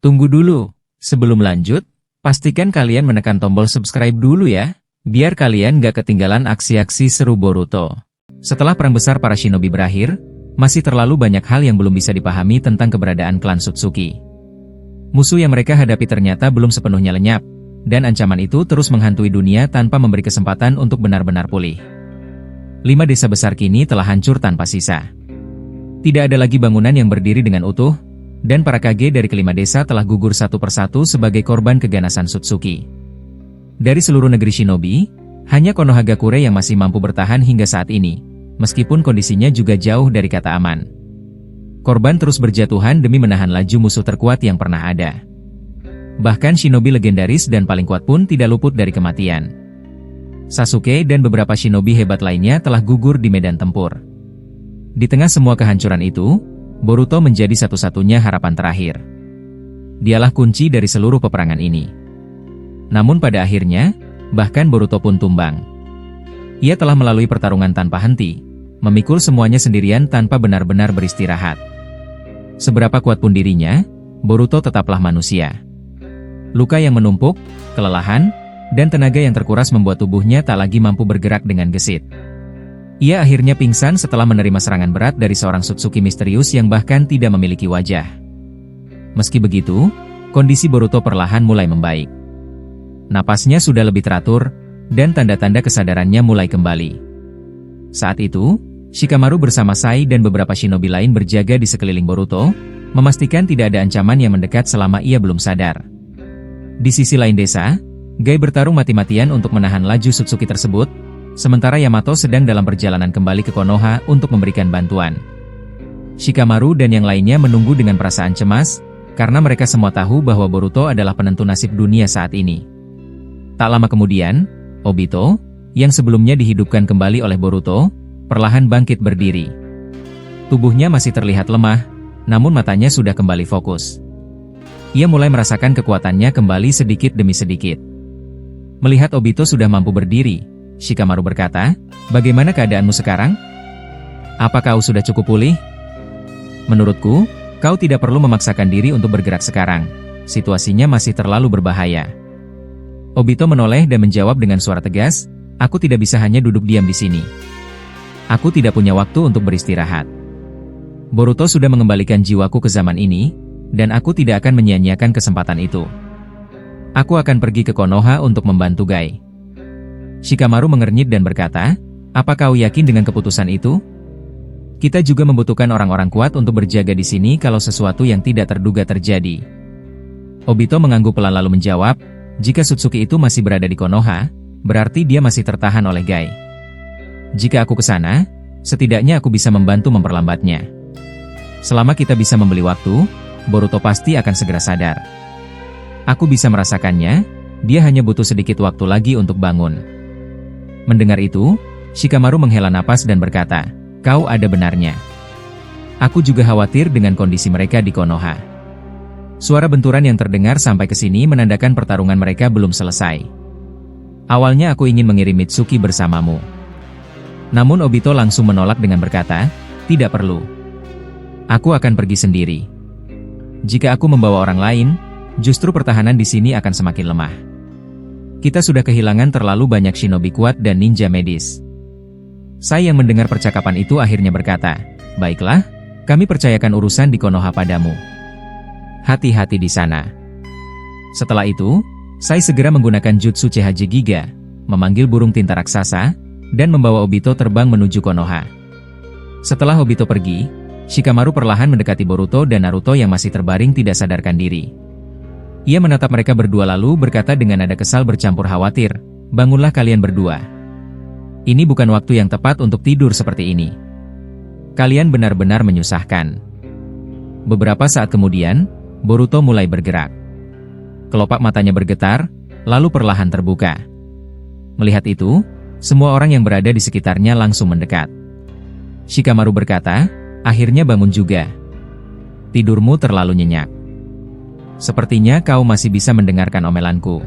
Tunggu dulu, sebelum lanjut, pastikan kalian menekan tombol subscribe dulu ya, biar kalian gak ketinggalan aksi-aksi seru Boruto. Setelah perang besar para shinobi berakhir, masih terlalu banyak hal yang belum bisa dipahami tentang keberadaan klan Sutsuki. Musuh yang mereka hadapi ternyata belum sepenuhnya lenyap, dan ancaman itu terus menghantui dunia tanpa memberi kesempatan untuk benar-benar pulih. 5 desa besar kini telah hancur tanpa sisa. Tidak ada lagi bangunan yang berdiri dengan utuh, dan para kage dari kelima desa telah gugur satu persatu sebagai korban keganasan Sutsuki. Dari seluruh negeri shinobi, hanya Konohagakure yang masih mampu bertahan hingga saat ini, meskipun kondisinya juga jauh dari kata aman. Korban terus berjatuhan demi menahan laju musuh terkuat yang pernah ada. Bahkan shinobi legendaris dan paling kuat pun tidak luput dari kematian. Sasuke dan beberapa shinobi hebat lainnya telah gugur di medan tempur. Di tengah semua kehancuran itu, Boruto menjadi satu-satunya harapan terakhir. Dialah kunci dari seluruh peperangan ini. Namun pada akhirnya, bahkan Boruto pun tumbang. Ia telah melalui pertarungan tanpa henti, memikul semuanya sendirian tanpa benar-benar beristirahat. Seberapa kuat pun dirinya, Boruto tetaplah manusia. Luka yang menumpuk, kelelahan, dan tenaga yang terkuras membuat tubuhnya tak lagi mampu bergerak dengan gesit. Ia akhirnya pingsan setelah menerima serangan berat dari seorang Sutsuki misterius yang bahkan tidak memiliki wajah. Meski begitu, kondisi Boruto perlahan mulai membaik. Napasnya sudah lebih teratur, dan tanda-tanda kesadarannya mulai kembali. Saat itu, Shikamaru bersama Sai dan beberapa shinobi lain berjaga di sekeliling Boruto, memastikan tidak ada ancaman yang mendekat selama ia belum sadar. Di sisi lain desa, Gai bertarung mati-matian untuk menahan laju Sutsuki tersebut, sementara Yamato sedang dalam perjalanan kembali ke Konoha untuk memberikan bantuan. Shikamaru dan yang lainnya menunggu dengan perasaan cemas, karena mereka semua tahu bahwa Boruto adalah penentu nasib dunia saat ini. Tak lama kemudian, Obito, yang sebelumnya dihidupkan kembali oleh Boruto, perlahan bangkit berdiri. Tubuhnya masih terlihat lemah, namun matanya sudah kembali fokus. Ia mulai merasakan kekuatannya kembali sedikit demi sedikit. Melihat Obito sudah mampu berdiri, Shikamaru berkata, "Bagaimana keadaanmu sekarang? Apa kau sudah cukup pulih? Menurutku, kau tidak perlu memaksakan diri untuk bergerak sekarang. Situasinya masih terlalu berbahaya." Obito menoleh dan menjawab dengan suara tegas, "Aku tidak bisa hanya duduk diam di sini. Aku tidak punya waktu untuk beristirahat. Boruto sudah mengembalikan jiwaku ke zaman ini, dan aku tidak akan menyia-nyiakan kesempatan itu. Aku akan pergi ke Konoha untuk membantu Gai." Shikamaru mengernyit dan berkata, "Apa kau yakin dengan keputusan itu? Kita juga membutuhkan orang-orang kuat untuk berjaga di sini kalau sesuatu yang tidak terduga terjadi." Obito mengangguk pelan lalu menjawab, "Jika Sutsuki itu masih berada di Konoha, berarti dia masih tertahan oleh Gai. Jika aku ke sana, setidaknya aku bisa membantu memperlambatnya. Selama kita bisa membeli waktu, Boruto pasti akan segera sadar. Aku bisa merasakannya, dia hanya butuh sedikit waktu lagi untuk bangun." Mendengar itu, Shikamaru menghela napas dan berkata, "Kau ada benarnya. Aku juga khawatir dengan kondisi mereka di Konoha." Suara benturan yang terdengar sampai ke sini menandakan pertarungan mereka belum selesai. "Awalnya aku ingin mengirim Mitsuki bersamamu." Namun Obito langsung menolak dengan berkata, "Tidak perlu. Aku akan pergi sendiri. Jika aku membawa orang lain, justru pertahanan di sini akan semakin lemah. Kita sudah kehilangan terlalu banyak shinobi kuat dan ninja medis." Sai yang mendengar percakapan itu akhirnya berkata, "Baiklah, kami percayakan urusan di Konoha padamu. Hati-hati di sana." Setelah itu, Sai segera menggunakan jutsu CHJ Giga, memanggil burung tinta raksasa, dan membawa Obito terbang menuju Konoha. Setelah Obito pergi, Shikamaru perlahan mendekati Boruto dan Naruto yang masih terbaring tidak sadarkan diri. Ia menatap mereka berdua lalu berkata dengan nada kesal bercampur khawatir, "Bangunlah kalian berdua. Ini bukan waktu yang tepat untuk tidur seperti ini. Kalian benar-benar menyusahkan." Beberapa saat kemudian, Boruto mulai bergerak. Kelopak matanya bergetar, lalu perlahan terbuka. Melihat itu, semua orang yang berada di sekitarnya langsung mendekat. Shikamaru berkata, "Akhirnya bangun juga. Tidurmu terlalu nyenyak. Sepertinya kau masih bisa mendengarkan omelanku."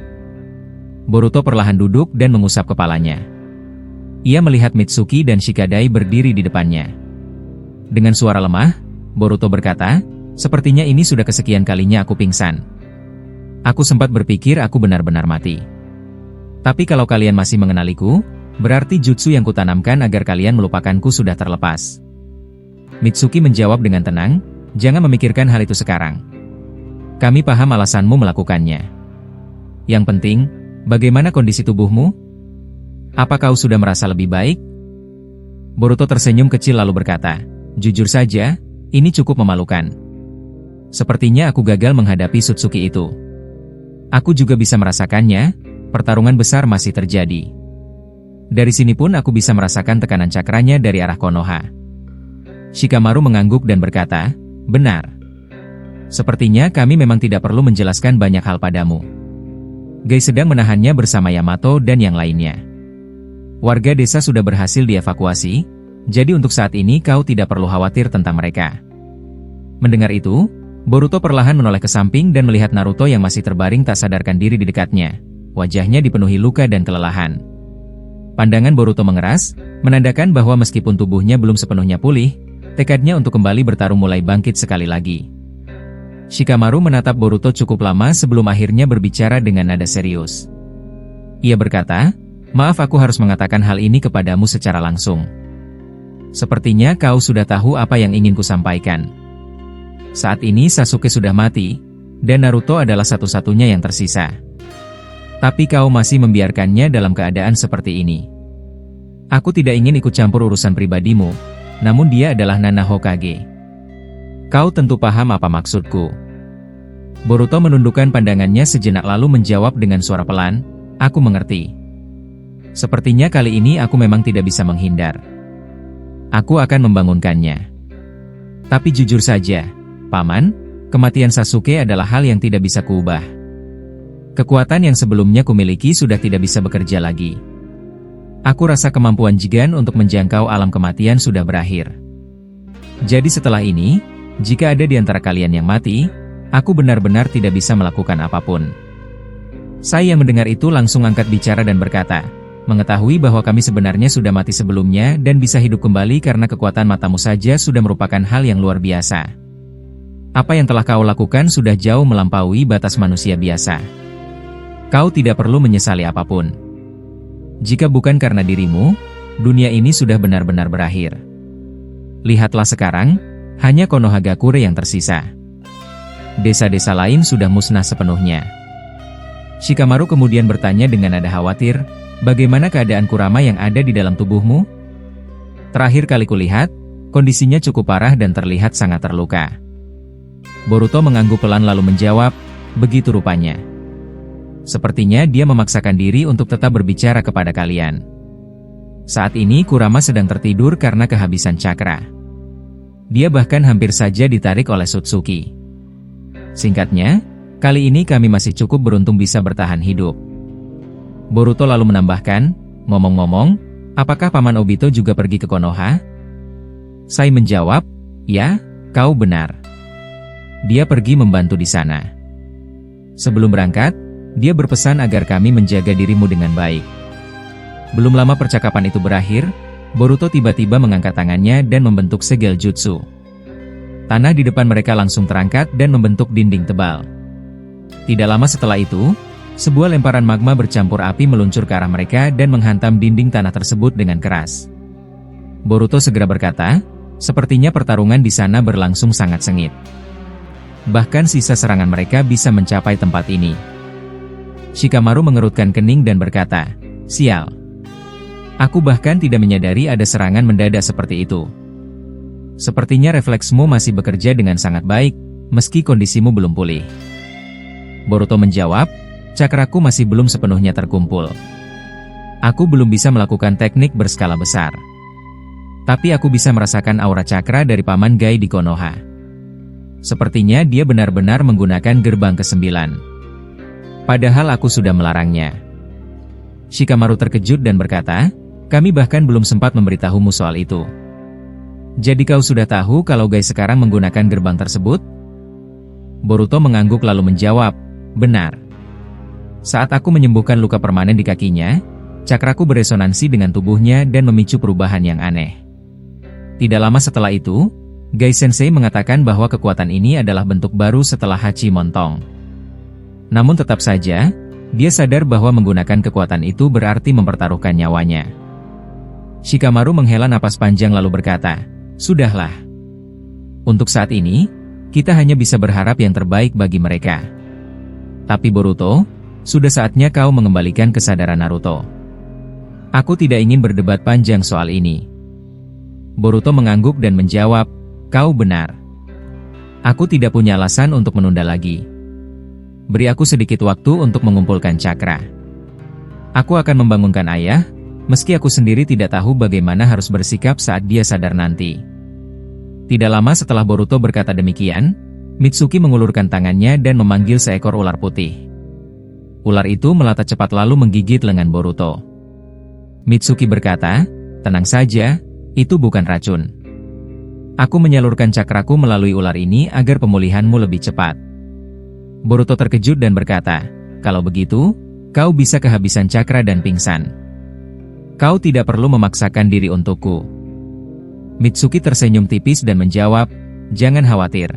Boruto perlahan duduk dan mengusap kepalanya. Ia melihat Mitsuki dan Shikadai berdiri di depannya. Dengan suara lemah, Boruto berkata, Sepertinya ini sudah kesekian kalinya aku pingsan. Aku sempat berpikir aku benar-benar mati. Tapi kalau kalian masih mengenaliku, berarti jutsu yang kutanamkan agar kalian melupakanku sudah terlepas. Mitsuki menjawab dengan tenang, jangan memikirkan hal itu sekarang. Kami paham alasanmu melakukannya. Yang penting, bagaimana kondisi tubuhmu? Apa kau sudah merasa lebih baik? Boruto tersenyum kecil lalu berkata, jujur saja, ini cukup memalukan. Sepertinya aku gagal menghadapi Sutsuki itu. Aku juga bisa merasakannya, pertarungan besar masih terjadi. Dari sini pun aku bisa merasakan tekanan cakranya dari arah Konoha. Shikamaru mengangguk dan berkata, benar. Sepertinya kami memang tidak perlu menjelaskan banyak hal padamu. Gai sedang menahannya bersama Yamato dan yang lainnya. Warga desa sudah berhasil dievakuasi, jadi untuk saat ini kau tidak perlu khawatir tentang mereka. Mendengar itu, Boruto perlahan menoleh ke samping dan melihat Naruto yang masih terbaring tak sadarkan diri di dekatnya. Wajahnya dipenuhi luka dan kelelahan. Pandangan Boruto mengeras, menandakan bahwa meskipun tubuhnya belum sepenuhnya pulih, tekadnya untuk kembali bertarung mulai bangkit sekali lagi. Shikamaru menatap Boruto cukup lama sebelum akhirnya berbicara dengan nada serius. Ia berkata, maaf aku harus mengatakan hal ini kepadamu secara langsung. Sepertinya kau sudah tahu apa yang ingin kusampaikan. Saat ini Sasuke sudah mati, dan Naruto adalah satu-satunya yang tersisa. Tapi kau masih membiarkannya dalam keadaan seperti ini. Aku tidak ingin ikut campur urusan pribadimu, namun dia adalah Nana Hokage. Kau tentu paham apa maksudku. Boruto menundukkan pandangannya sejenak lalu menjawab dengan suara pelan, aku mengerti. Sepertinya kali ini aku memang tidak bisa menghindar. Aku akan membangunkannya. Tapi jujur saja, Paman, kematian Sasuke adalah hal yang tidak bisa kuubah. Kekuatan yang sebelumnya kumiliki sudah tidak bisa bekerja lagi. Aku rasa kemampuan Jigen untuk menjangkau alam kematian sudah berakhir. Jadi setelah ini, jika ada di antara kalian yang mati, aku benar-benar tidak bisa melakukan apapun. Saya yang mendengar itu langsung angkat bicara dan berkata, mengetahui bahwa kami sebenarnya sudah mati sebelumnya dan bisa hidup kembali karena kekuatan matamu saja sudah merupakan hal yang luar biasa. Apa yang telah kau lakukan sudah jauh melampaui batas manusia biasa. Kau tidak perlu menyesali apapun. Jika bukan karena dirimu, dunia ini sudah benar-benar berakhir. Lihatlah sekarang, hanya Konohagakure yang tersisa. Desa-desa lain sudah musnah sepenuhnya. Shikamaru kemudian bertanya dengan nada khawatir, bagaimana keadaan Kurama yang ada di dalam tubuhmu? Terakhir kali kulihat, kondisinya cukup parah dan terlihat sangat terluka. Boruto mengangguk pelan lalu menjawab, begitu rupanya. Sepertinya dia memaksakan diri untuk tetap berbicara kepada kalian. Saat ini Kurama sedang tertidur karena kehabisan cakra. Dia bahkan hampir saja ditarik oleh Sutsuki. Singkatnya, kali ini kami masih cukup beruntung bisa bertahan hidup. Boruto lalu menambahkan, ngomong-ngomong, apakah Paman Obito juga pergi ke Konoha? Sai menjawab, ya, kau benar. Dia pergi membantu di sana. Sebelum berangkat, dia berpesan agar kami menjaga dirimu dengan baik. Belum lama percakapan itu berakhir, Boruto tiba-tiba mengangkat tangannya dan membentuk segel jutsu. Tanah di depan mereka langsung terangkat dan membentuk dinding tebal. Tidak lama setelah itu, sebuah lemparan magma bercampur api meluncur ke arah mereka dan menghantam dinding tanah tersebut dengan keras. Boruto segera berkata, sepertinya pertarungan di sana berlangsung sangat sengit. Bahkan sisa serangan mereka bisa mencapai tempat ini. Shikamaru mengerutkan kening dan berkata, sial. Aku bahkan tidak menyadari ada serangan mendadak seperti itu. Sepertinya refleksmu masih bekerja dengan sangat baik, meski kondisimu belum pulih. Boruto menjawab, cakraku masih belum sepenuhnya terkumpul. Aku belum bisa melakukan teknik berskala besar. Tapi aku bisa merasakan aura cakra dari Paman Gai di Konoha. Sepertinya dia benar-benar menggunakan gerbang ke-9. Padahal aku sudah melarangnya. Shikamaru terkejut dan berkata, kami bahkan belum sempat memberitahumu soal itu. Jadi kau sudah tahu kalau Gai sekarang menggunakan gerbang tersebut? Boruto mengangguk lalu menjawab, benar. Saat aku menyembuhkan luka permanen di kakinya, cakraku beresonansi dengan tubuhnya dan memicu perubahan yang aneh. Tidak lama setelah itu, Gai Sensei mengatakan bahwa kekuatan ini adalah bentuk baru setelah Hachi Montong. Namun tetap saja, dia sadar bahwa menggunakan kekuatan itu berarti mempertaruhkan nyawanya. Shikamaru menghela napas panjang lalu berkata, "Sudahlah. Untuk saat ini, kita hanya bisa berharap yang terbaik bagi mereka. Tapi Boruto, sudah saatnya kau mengembalikan kesadaran Naruto." "Aku tidak ingin berdebat panjang soal ini." Boruto mengangguk dan menjawab, "Kau benar. Aku tidak punya alasan untuk menunda lagi. Beri aku sedikit waktu untuk mengumpulkan cakra. Aku akan membangunkan ayah, meski aku sendiri tidak tahu bagaimana harus bersikap saat dia sadar nanti." Tidak lama setelah Boruto berkata demikian, Mitsuki mengulurkan tangannya dan memanggil seekor ular putih. Ular itu melata cepat lalu menggigit lengan Boruto. Mitsuki berkata, "Tenang saja, itu bukan racun. Aku menyalurkan cakraku melalui ular ini agar pemulihanmu lebih cepat." Boruto terkejut dan berkata, "Kalau begitu, kau bisa kehabisan cakra dan pingsan. Kau tidak perlu memaksakan diri untukku." Mitsuki tersenyum tipis dan menjawab, "Jangan khawatir.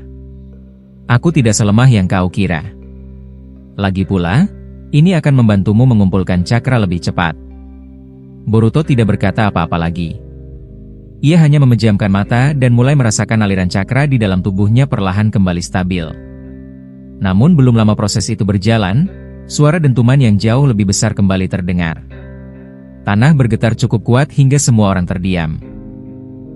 Aku tidak selemah yang kau kira. Lagi pula, ini akan membantumu mengumpulkan cakra lebih cepat." Boruto tidak berkata apa-apa lagi. Ia hanya memejamkan mata dan mulai merasakan aliran cakra di dalam tubuhnya perlahan kembali stabil. Namun belum lama proses itu berjalan, suara dentuman yang jauh lebih besar kembali terdengar. Tanah bergetar cukup kuat hingga semua orang terdiam.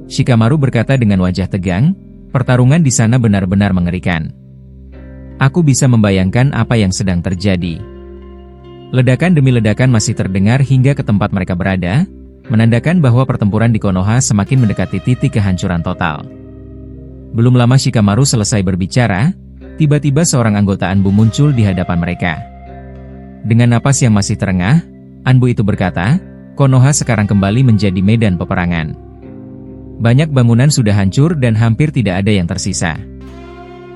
Shikamaru berkata dengan wajah tegang, "Pertarungan di sana benar-benar mengerikan. Aku bisa membayangkan apa yang sedang terjadi." Ledakan demi ledakan masih terdengar hingga ke tempat mereka berada, menandakan bahwa pertempuran di Konoha semakin mendekati titik kehancuran total. Belum lama Shikamaru selesai berbicara, tiba-tiba seorang anggota Anbu muncul di hadapan mereka. Dengan napas yang masih terengah, Anbu itu berkata, "Konoha sekarang kembali menjadi medan peperangan. Banyak bangunan sudah hancur dan hampir tidak ada yang tersisa.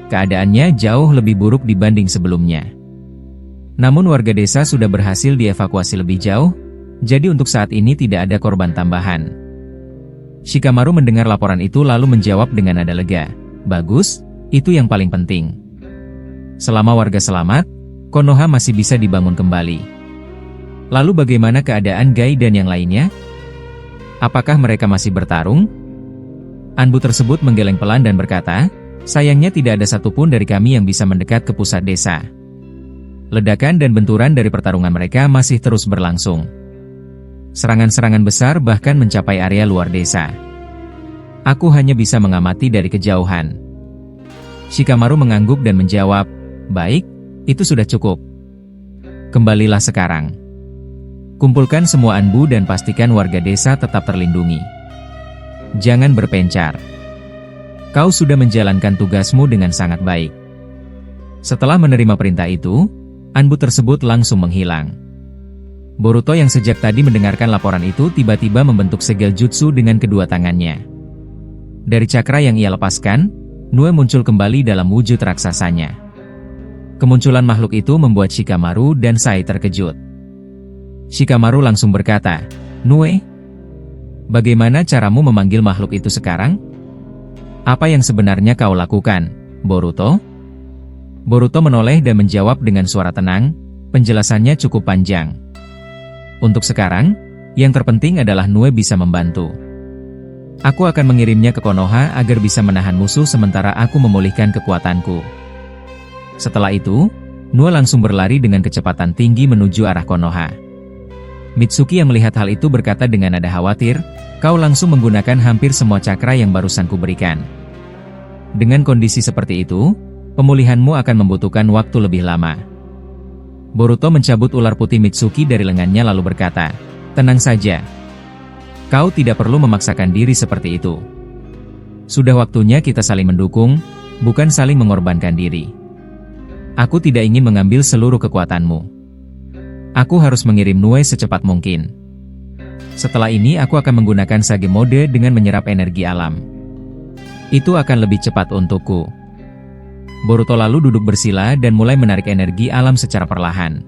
Keadaannya jauh lebih buruk dibanding sebelumnya. Namun warga desa sudah berhasil dievakuasi lebih jauh, jadi untuk saat ini tidak ada korban tambahan." Shikamaru mendengar laporan itu lalu menjawab dengan nada lega, "Bagus, itu yang paling penting. Selama warga selamat, Konoha masih bisa dibangun kembali. Lalu bagaimana keadaan Gai dan yang lainnya? Apakah mereka masih bertarung?" Anbu tersebut menggeleng pelan dan berkata, "Sayangnya tidak ada satupun dari kami yang bisa mendekat ke pusat desa. Ledakan dan benturan dari pertarungan mereka masih terus berlangsung. Serangan-serangan besar bahkan mencapai area luar desa. Aku hanya bisa mengamati dari kejauhan." Shikamaru mengangguk dan menjawab, "Baik, itu sudah cukup. Kembalilah sekarang. Kumpulkan semua Anbu dan pastikan warga desa tetap terlindungi. Jangan berpencar. Kau sudah menjalankan tugasmu dengan sangat baik." Setelah menerima perintah itu, Anbu tersebut langsung menghilang. Boruto yang sejak tadi mendengarkan laporan itu tiba-tiba membentuk segel jutsu dengan kedua tangannya. Dari cakra yang ia lepaskan, Nue muncul kembali dalam wujud raksasanya. Kemunculan makhluk itu membuat Shikamaru dan Sai terkejut. Shikamaru langsung berkata, "Nue, bagaimana caramu memanggil makhluk itu sekarang? Apa yang sebenarnya kau lakukan, Boruto?" Boruto menoleh dan menjawab dengan suara tenang, penjelasannya cukup panjang. "Untuk sekarang, yang terpenting adalah Nue bisa membantu. Aku akan mengirimnya ke Konoha agar bisa menahan musuh sementara aku memulihkan kekuatanku." Setelah itu, Nue langsung berlari dengan kecepatan tinggi menuju arah Konoha. Mitsuki yang melihat hal itu berkata dengan nada khawatir, "Kau langsung menggunakan hampir semua cakra yang barusan kuberikan. Dengan kondisi seperti itu, pemulihanmu akan membutuhkan waktu lebih lama." Boruto mencabut ular putih Mitsuki dari lengannya lalu berkata, "Tenang saja. Kau tidak perlu memaksakan diri seperti itu. Sudah waktunya kita saling mendukung, bukan saling mengorbankan diri. Aku tidak ingin mengambil seluruh kekuatanmu. Aku harus mengirim Nue secepat mungkin. Setelah ini aku akan menggunakan Sage Mode dengan menyerap energi alam. Itu akan lebih cepat untukku." Boruto lalu duduk bersila dan mulai menarik energi alam secara perlahan.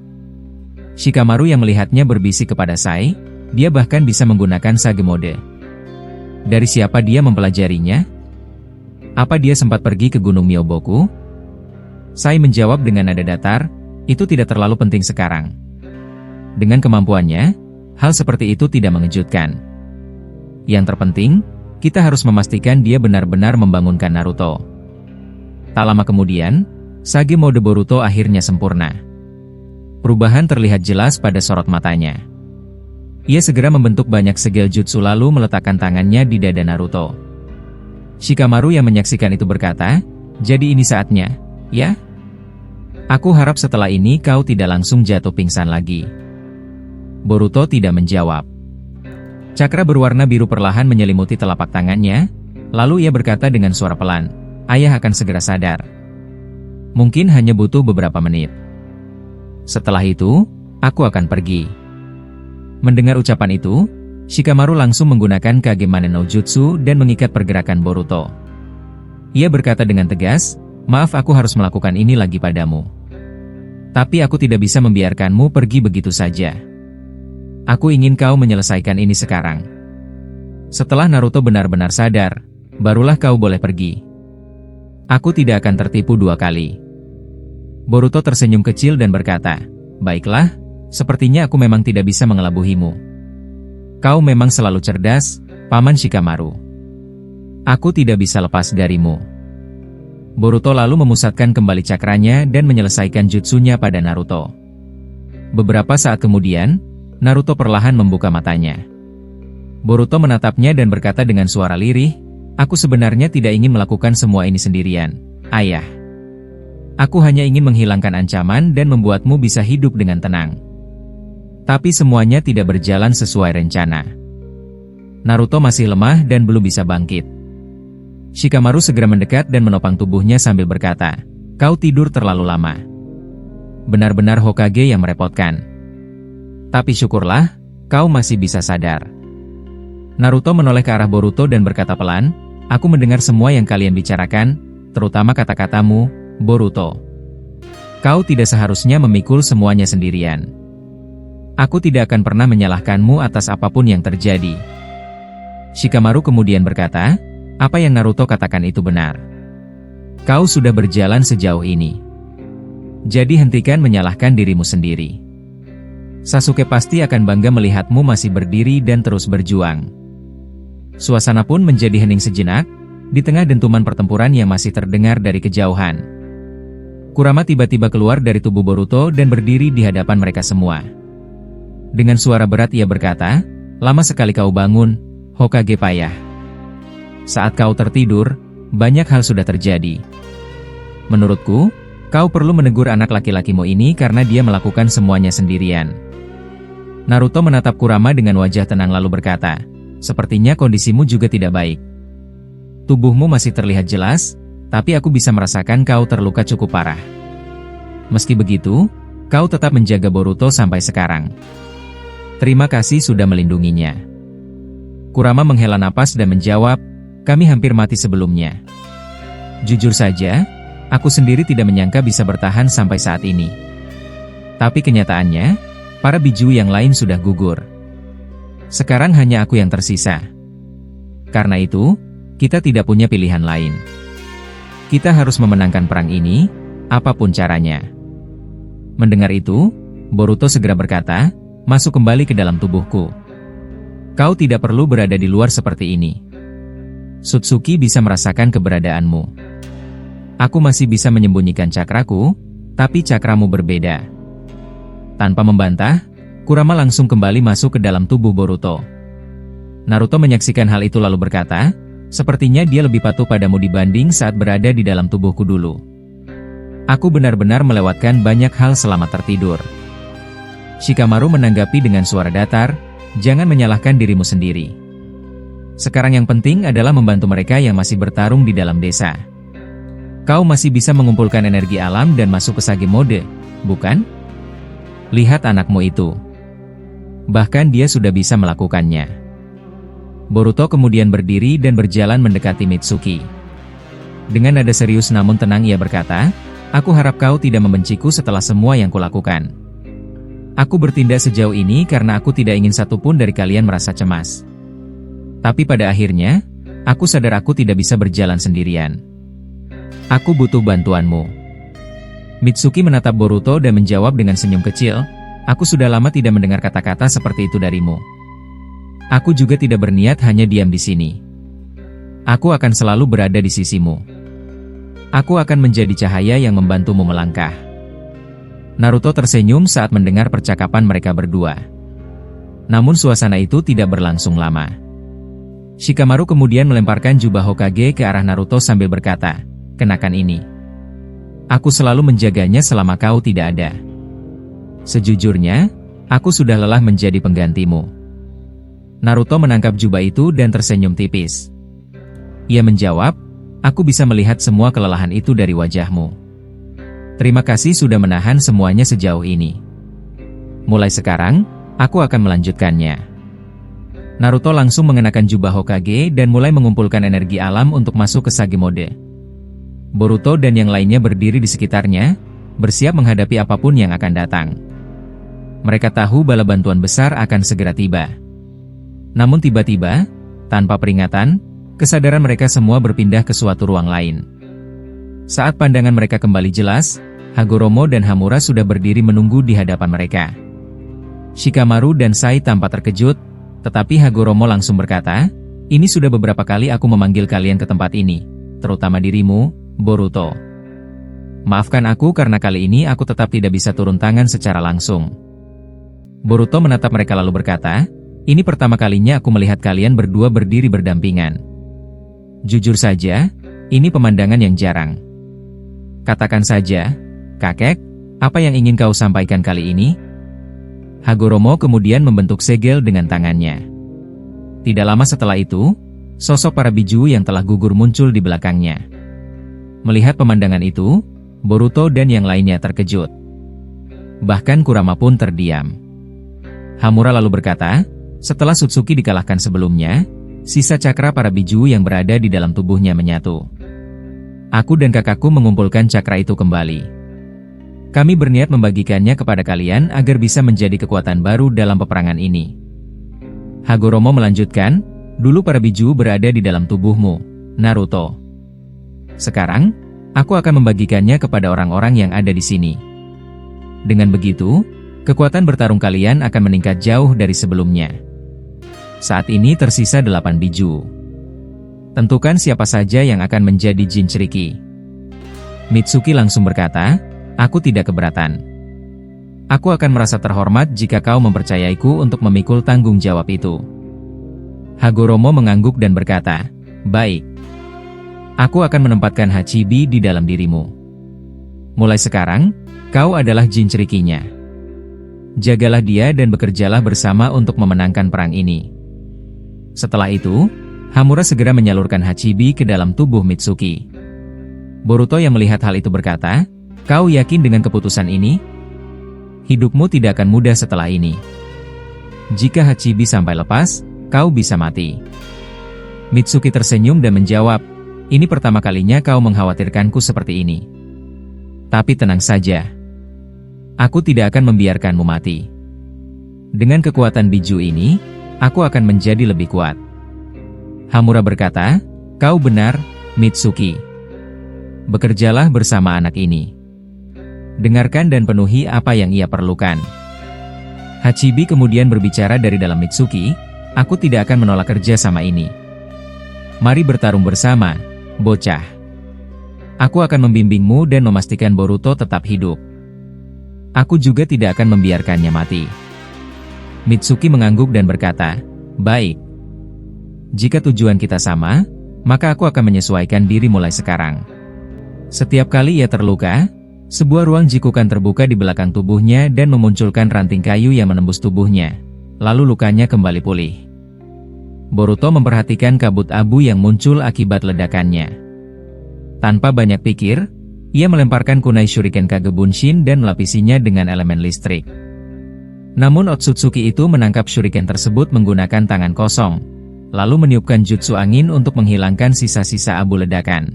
Shikamaru yang melihatnya berbisik kepada Sai, dia bahkan bisa menggunakan Sage Mode. Dari siapa dia mempelajarinya? Apa dia sempat pergi ke Gunung Myoboku? Sai menjawab dengan nada datar, itu tidak terlalu penting sekarang. Dengan kemampuannya, hal seperti itu tidak mengejutkan. Yang terpenting, kita harus memastikan dia benar-benar membangunkan Naruto. Tak lama kemudian, Sage mode Boruto akhirnya sempurna. Perubahan terlihat jelas pada sorot matanya. Ia segera membentuk banyak segel jutsu lalu meletakkan tangannya di dada Naruto. Shikamaru yang menyaksikan itu berkata, "Jadi ini saatnya, ya? Aku harap setelah ini kau tidak langsung jatuh pingsan lagi." Boruto tidak menjawab. Cakra berwarna biru perlahan menyelimuti telapak tangannya, lalu ia berkata dengan suara pelan, "Ayah akan segera sadar. Mungkin hanya butuh beberapa menit. Setelah itu, aku akan pergi." Mendengar ucapan itu, Shikamaru langsung menggunakan Kage Mane no Jutsu dan mengikat pergerakan Boruto. Ia berkata dengan tegas, "Maaf, aku harus melakukan ini lagi padamu. Tapi aku tidak bisa membiarkanmu pergi begitu saja. Aku ingin kau menyelesaikan ini sekarang. Setelah Naruto benar-benar sadar, barulah kau boleh pergi. Aku tidak akan tertipu dua kali." Boruto tersenyum kecil dan berkata, "Baiklah, sepertinya aku memang tidak bisa mengelabuhimu. Kau memang selalu cerdas, Paman Shikamaru. Aku tidak bisa lepas darimu." Boruto lalu memusatkan kembali cakranya dan menyelesaikan jutsunya pada Naruto. Beberapa saat kemudian, Naruto perlahan membuka matanya. Boruto menatapnya dan berkata dengan suara lirih, "Aku sebenarnya tidak ingin melakukan semua ini sendirian, Ayah. Aku hanya ingin menghilangkan ancaman dan membuatmu bisa hidup dengan tenang." Tapi semuanya tidak berjalan sesuai rencana. Naruto masih lemah dan belum bisa bangkit. Shikamaru segera mendekat dan menopang tubuhnya sambil berkata, "Kau tidur terlalu lama. Benar-benar Hokage yang merepotkan. Tapi syukurlah, kau masih bisa sadar." Naruto menoleh ke arah Boruto dan berkata pelan, "Aku mendengar semua yang kalian bicarakan, terutama kata-katamu, Boruto. Kau tidak seharusnya memikul semuanya sendirian. Aku tidak akan pernah menyalahkanmu atas apapun yang terjadi." Shikamaru kemudian berkata, "Apa yang Naruto katakan itu benar. Kau sudah berjalan sejauh ini. Jadi hentikan menyalahkan dirimu sendiri. Sasuke pasti akan bangga melihatmu masih berdiri dan terus berjuang." Suasana pun menjadi hening sejenak, di tengah dentuman pertempuran yang masih terdengar dari kejauhan. Kurama tiba-tiba keluar dari tubuh Boruto dan berdiri di hadapan mereka semua. Dengan suara berat ia berkata, "Lama sekali kau bangun, Hokage payah. Saat kau tertidur, banyak hal sudah terjadi. Menurutku, kau perlu menegur anak laki-lakimu ini karena dia melakukan semuanya sendirian." Naruto menatap Kurama dengan wajah tenang lalu berkata, "Sepertinya kondisimu juga tidak baik. Tubuhmu masih terlihat jelas, tapi aku bisa merasakan kau terluka cukup parah. Meski begitu, kau tetap menjaga Boruto sampai sekarang. Terima kasih sudah melindunginya." Kurama menghela napas dan menjawab, "Kami hampir mati sebelumnya. Jujur saja, aku sendiri tidak menyangka bisa bertahan sampai saat ini. Tapi kenyataannya, para biju yang lain sudah gugur. Sekarang hanya aku yang tersisa. Karena itu, kita tidak punya pilihan lain. Kita harus memenangkan perang ini, apapun caranya." Mendengar itu, Boruto segera berkata, "Masuk kembali ke dalam tubuhku. Kau tidak perlu berada di luar seperti ini. Sutsuki bisa merasakan keberadaanmu. Aku masih bisa menyembunyikan cakraku, tapi cakramu berbeda." Tanpa membantah, Kurama langsung kembali masuk ke dalam tubuh Boruto. Naruto menyaksikan hal itu lalu berkata, "Sepertinya dia lebih patuh padamu dibanding saat berada di dalam tubuhku dulu. Aku benar-benar melewatkan banyak hal selama tertidur." Shikamaru menanggapi dengan suara datar, "Jangan menyalahkan dirimu sendiri. Sekarang yang penting adalah membantu mereka yang masih bertarung di dalam desa. Kau masih bisa mengumpulkan energi alam dan masuk ke Sage mode, bukan? Lihat anakmu itu. Bahkan dia sudah bisa melakukannya." Boruto kemudian berdiri dan berjalan mendekati Mitsuki. Dengan nada serius namun tenang ia berkata, "Aku harap kau tidak membenciku setelah semua yang kulakukan. Aku bertindak sejauh ini karena aku tidak ingin satupun dari kalian merasa cemas. Tapi pada akhirnya, Aku sadar aku tidak bisa berjalan sendirian. Aku butuh bantuanmu. Mitsuki menatap Boruto dan menjawab dengan senyum kecil, aku sudah lama tidak mendengar kata-kata seperti itu darimu. Aku juga tidak berniat hanya diam di sini. Aku akan selalu berada di sisimu. Aku akan menjadi cahaya yang membantumu melangkah. Naruto tersenyum saat mendengar percakapan mereka berdua. Namun suasana itu tidak berlangsung lama. Shikamaru kemudian melemparkan jubah Hokage ke arah Naruto sambil berkata, kenakan ini. Aku selalu menjaganya selama kau tidak ada. Sejujurnya, aku sudah lelah menjadi penggantimu. Naruto menangkap jubah itu dan tersenyum tipis. Ia menjawab, aku bisa melihat semua kelelahan itu dari wajahmu. Terima kasih sudah menahan semuanya sejauh ini. Mulai sekarang, aku akan melanjutkannya. Naruto langsung mengenakan jubah Hokage dan mulai mengumpulkan energi alam untuk masuk ke Sage Mode. Boruto dan yang lainnya berdiri di sekitarnya, bersiap menghadapi apapun yang akan datang. Mereka tahu bala bantuan besar akan segera tiba. Namun tiba-tiba, tanpa peringatan, kesadaran mereka semua berpindah ke suatu ruang lain. Saat pandangan mereka kembali jelas, Hagoromo dan Hamura sudah berdiri menunggu di hadapan mereka. Shikamaru dan Sai tampak terkejut, tetapi Hagoromo langsung berkata, ini sudah beberapa kali aku memanggil kalian ke tempat ini, terutama dirimu, Boruto. Maafkan aku karena kali ini aku tetap tidak bisa turun tangan secara langsung. Boruto menatap mereka lalu berkata, ini pertama kalinya aku melihat kalian berdua berdiri berdampingan. Jujur saja, ini pemandangan yang jarang. Katakan saja, kakek, apa yang ingin kau sampaikan kali ini? Hagoromo kemudian membentuk segel dengan tangannya. Tidak lama setelah itu, sosok para biju yang telah gugur muncul di belakangnya. Melihat pemandangan itu, Boruto dan yang lainnya terkejut. Bahkan Kurama pun terdiam. Hamura lalu berkata, setelah Sutsuki dikalahkan sebelumnya, sisa cakra para biju yang berada di dalam tubuhnya menyatu. Aku dan kakakku mengumpulkan cakra itu kembali. Kami berniat membagikannya kepada kalian agar bisa menjadi kekuatan baru dalam peperangan ini. Hagoromo melanjutkan, dulu para biju berada di dalam tubuhmu, Naruto. Sekarang, aku akan membagikannya kepada orang-orang yang ada di sini. Dengan begitu, kekuatan bertarung kalian akan meningkat jauh dari sebelumnya. Saat ini tersisa 8 biju. Tentukan siapa saja yang akan menjadi Jinchuriki. Mitsuki langsung berkata, aku tidak keberatan. Aku akan merasa terhormat jika kau mempercayaiku untuk memikul tanggung jawab itu. Hagoromo mengangguk dan berkata, baik. Aku akan menempatkan Hachibi di dalam dirimu. Mulai sekarang, kau adalah Jinchurikinya. Jagalah dia dan bekerjalah bersama untuk memenangkan perang ini. Setelah itu, Hamura segera menyalurkan Hachibi ke dalam tubuh Mitsuki. Boruto yang melihat hal itu berkata, kau yakin dengan keputusan ini? Hidupmu tidak akan mudah setelah ini. Jika Hachibi sampai lepas, kau bisa mati. Mitsuki tersenyum dan menjawab, ini pertama kalinya kau mengkhawatirkanku seperti ini. Tapi tenang saja. Aku tidak akan membiarkanmu mati. Dengan kekuatan biju ini, aku akan menjadi lebih kuat. Hamura berkata, kau benar, Mitsuki. Bekerjalah bersama anak ini. Dengarkan dan penuhi apa yang ia perlukan. Hachibi kemudian berbicara dari dalam Mitsuki, aku tidak akan menolak kerja sama ini. Mari bertarung bersama, bocah. Aku akan membimbingmu dan memastikan Boruto tetap hidup. Aku juga tidak akan membiarkannya mati. Mitsuki mengangguk dan berkata, baik. Jika tujuan kita sama, maka aku akan menyesuaikan diri mulai sekarang. Setiap kali ia terluka, sebuah ruang jikukan terbuka di belakang tubuhnya dan memunculkan ranting kayu yang menembus tubuhnya. Lalu lukanya kembali pulih. Boruto memperhatikan kabut abu yang muncul akibat ledakannya. Tanpa banyak pikir, ia melemparkan kunai Shuriken Kage Bunshin dan melapisinya dengan elemen listrik. Namun Otsutsuki itu menangkap Shuriken tersebut menggunakan tangan kosong, lalu meniupkan jutsu angin untuk menghilangkan sisa-sisa abu ledakan.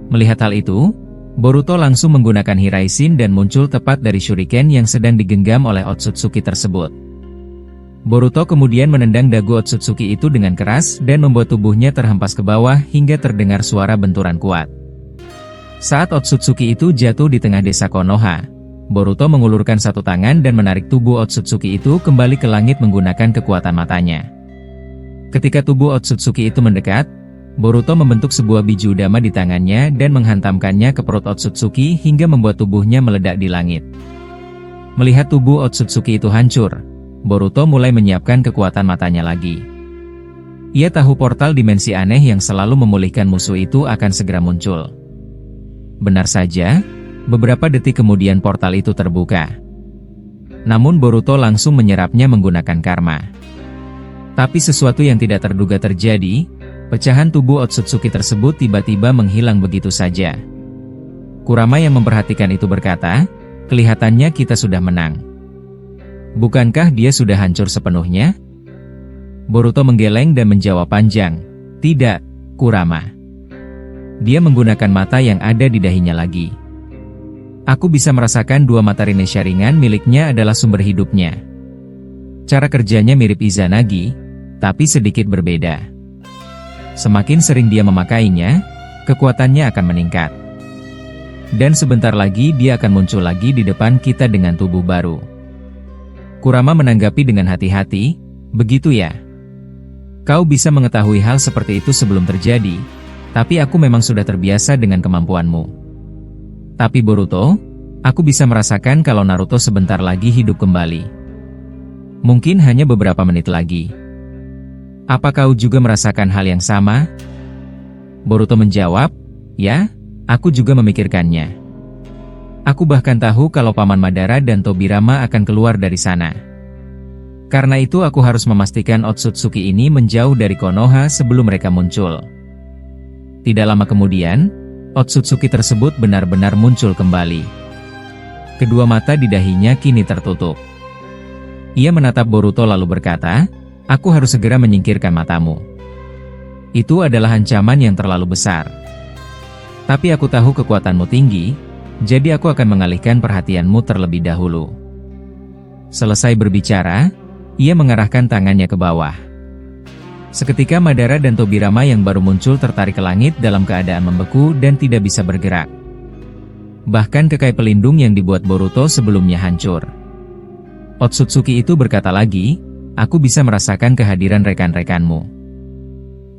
Melihat hal itu, Boruto langsung menggunakan Hiraishin dan muncul tepat dari Shuriken yang sedang digenggam oleh Otsutsuki tersebut. Boruto kemudian menendang dagu Otsutsuki itu dengan keras dan membuat tubuhnya terhempas ke bawah hingga terdengar suara benturan kuat. Saat Otsutsuki itu jatuh di tengah desa Konoha, Boruto mengulurkan satu tangan dan menarik tubuh Otsutsuki itu kembali ke langit menggunakan kekuatan matanya. Ketika tubuh Otsutsuki itu mendekat, Boruto membentuk sebuah biju dama di tangannya dan menghantamkannya ke perut Otsutsuki hingga membuat tubuhnya meledak di langit. Melihat tubuh Otsutsuki itu hancur, Boruto mulai menyiapkan kekuatan matanya lagi. Ia tahu portal dimensi aneh yang selalu memulihkan musuh itu akan segera muncul. Benar saja, beberapa detik kemudian portal itu terbuka. Namun Boruto langsung menyerapnya menggunakan karma. Tapi sesuatu yang tidak terduga terjadi, pecahan tubuh Otsutsuki tersebut tiba-tiba menghilang begitu saja. Kurama yang memperhatikan itu berkata, "Kelihatannya kita sudah menang. Bukankah dia sudah hancur sepenuhnya?" Boruto menggeleng dan menjawab panjang, "Tidak, Kurama." Dia menggunakan mata yang ada di dahinya lagi. "Aku bisa merasakan dua mata Rinne Sharingan miliknya adalah sumber hidupnya. Cara kerjanya mirip Izanagi, tapi sedikit berbeda. Semakin sering dia memakainya, kekuatannya akan meningkat. Dan sebentar lagi dia akan muncul lagi di depan kita dengan tubuh baru." Kurama menanggapi dengan hati-hati, "Begitu ya? Kau bisa mengetahui hal seperti itu sebelum terjadi, tapi aku memang sudah terbiasa dengan kemampuanmu. Tapi Boruto, aku bisa merasakan kalau Naruto sebentar lagi hidup kembali. Mungkin hanya beberapa menit lagi. Apa kau juga merasakan hal yang sama?" Boruto menjawab, "Ya, aku juga memikirkannya. Aku bahkan tahu kalau Paman Madara dan Tobirama akan keluar dari sana. Karena itu aku harus memastikan Otsutsuki ini menjauh dari Konoha sebelum mereka muncul." Tidak lama kemudian, Otsutsuki tersebut benar-benar muncul kembali. Kedua mata di dahinya kini tertutup. Ia menatap Boruto lalu berkata, "Aku harus segera menyingkirkan matamu. Itu adalah ancaman yang terlalu besar. Tapi aku tahu kekuatanmu tinggi, jadi aku akan mengalihkan perhatianmu terlebih dahulu." Selesai berbicara, ia mengarahkan tangannya ke bawah. Seketika Madara dan Tobirama yang baru muncul tertarik ke langit dalam keadaan membeku dan tidak bisa bergerak. Bahkan kekai pelindung yang dibuat Boruto sebelumnya hancur. Otsutsuki itu berkata lagi, "Aku bisa merasakan kehadiran rekan-rekanmu.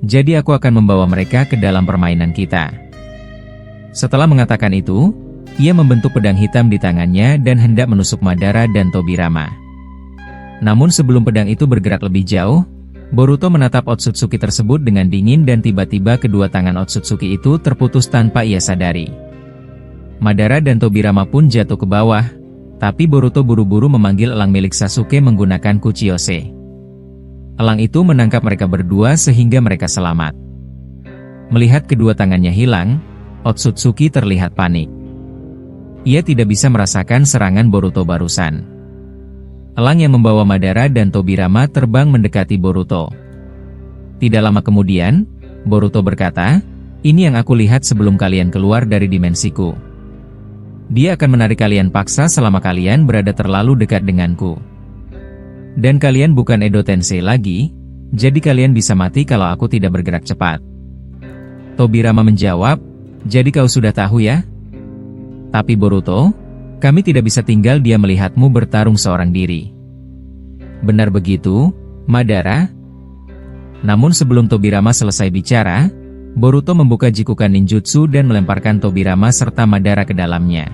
Jadi aku akan membawa mereka ke dalam permainan kita." Setelah mengatakan itu, ia membentuk pedang hitam di tangannya dan hendak menusuk Madara dan Tobirama. Namun sebelum pedang itu bergerak lebih jauh, Boruto menatap Otsutsuki tersebut dengan dingin dan tiba-tiba kedua tangan Otsutsuki itu terputus tanpa ia sadari. Madara dan Tobirama pun jatuh ke bawah, tapi Boruto buru-buru memanggil elang milik Sasuke menggunakan Kuchiyose. Elang itu menangkap mereka berdua sehingga mereka selamat. Melihat kedua tangannya hilang, Otsutsuki terlihat panik. Ia tidak bisa merasakan serangan Boruto barusan. Elang yang membawa Madara dan Tobirama terbang mendekati Boruto. Tidak lama kemudian, Boruto berkata, "Ini yang aku lihat sebelum kalian keluar dari dimensiku. Dia akan menarik kalian paksa selama kalian berada terlalu dekat denganku. Dan kalian bukan Edo Tensei lagi, jadi kalian bisa mati kalau aku tidak bergerak cepat." Tobirama menjawab, "Jadi kau sudah tahu ya? Tapi Boruto, kami tidak bisa tinggal diam melihatmu bertarung seorang diri." "Benar begitu, Madara?" Namun sebelum Tobirama selesai bicara, Boruto membuka Jikukan Ninjutsu dan melemparkan Tobirama serta Madara ke dalamnya.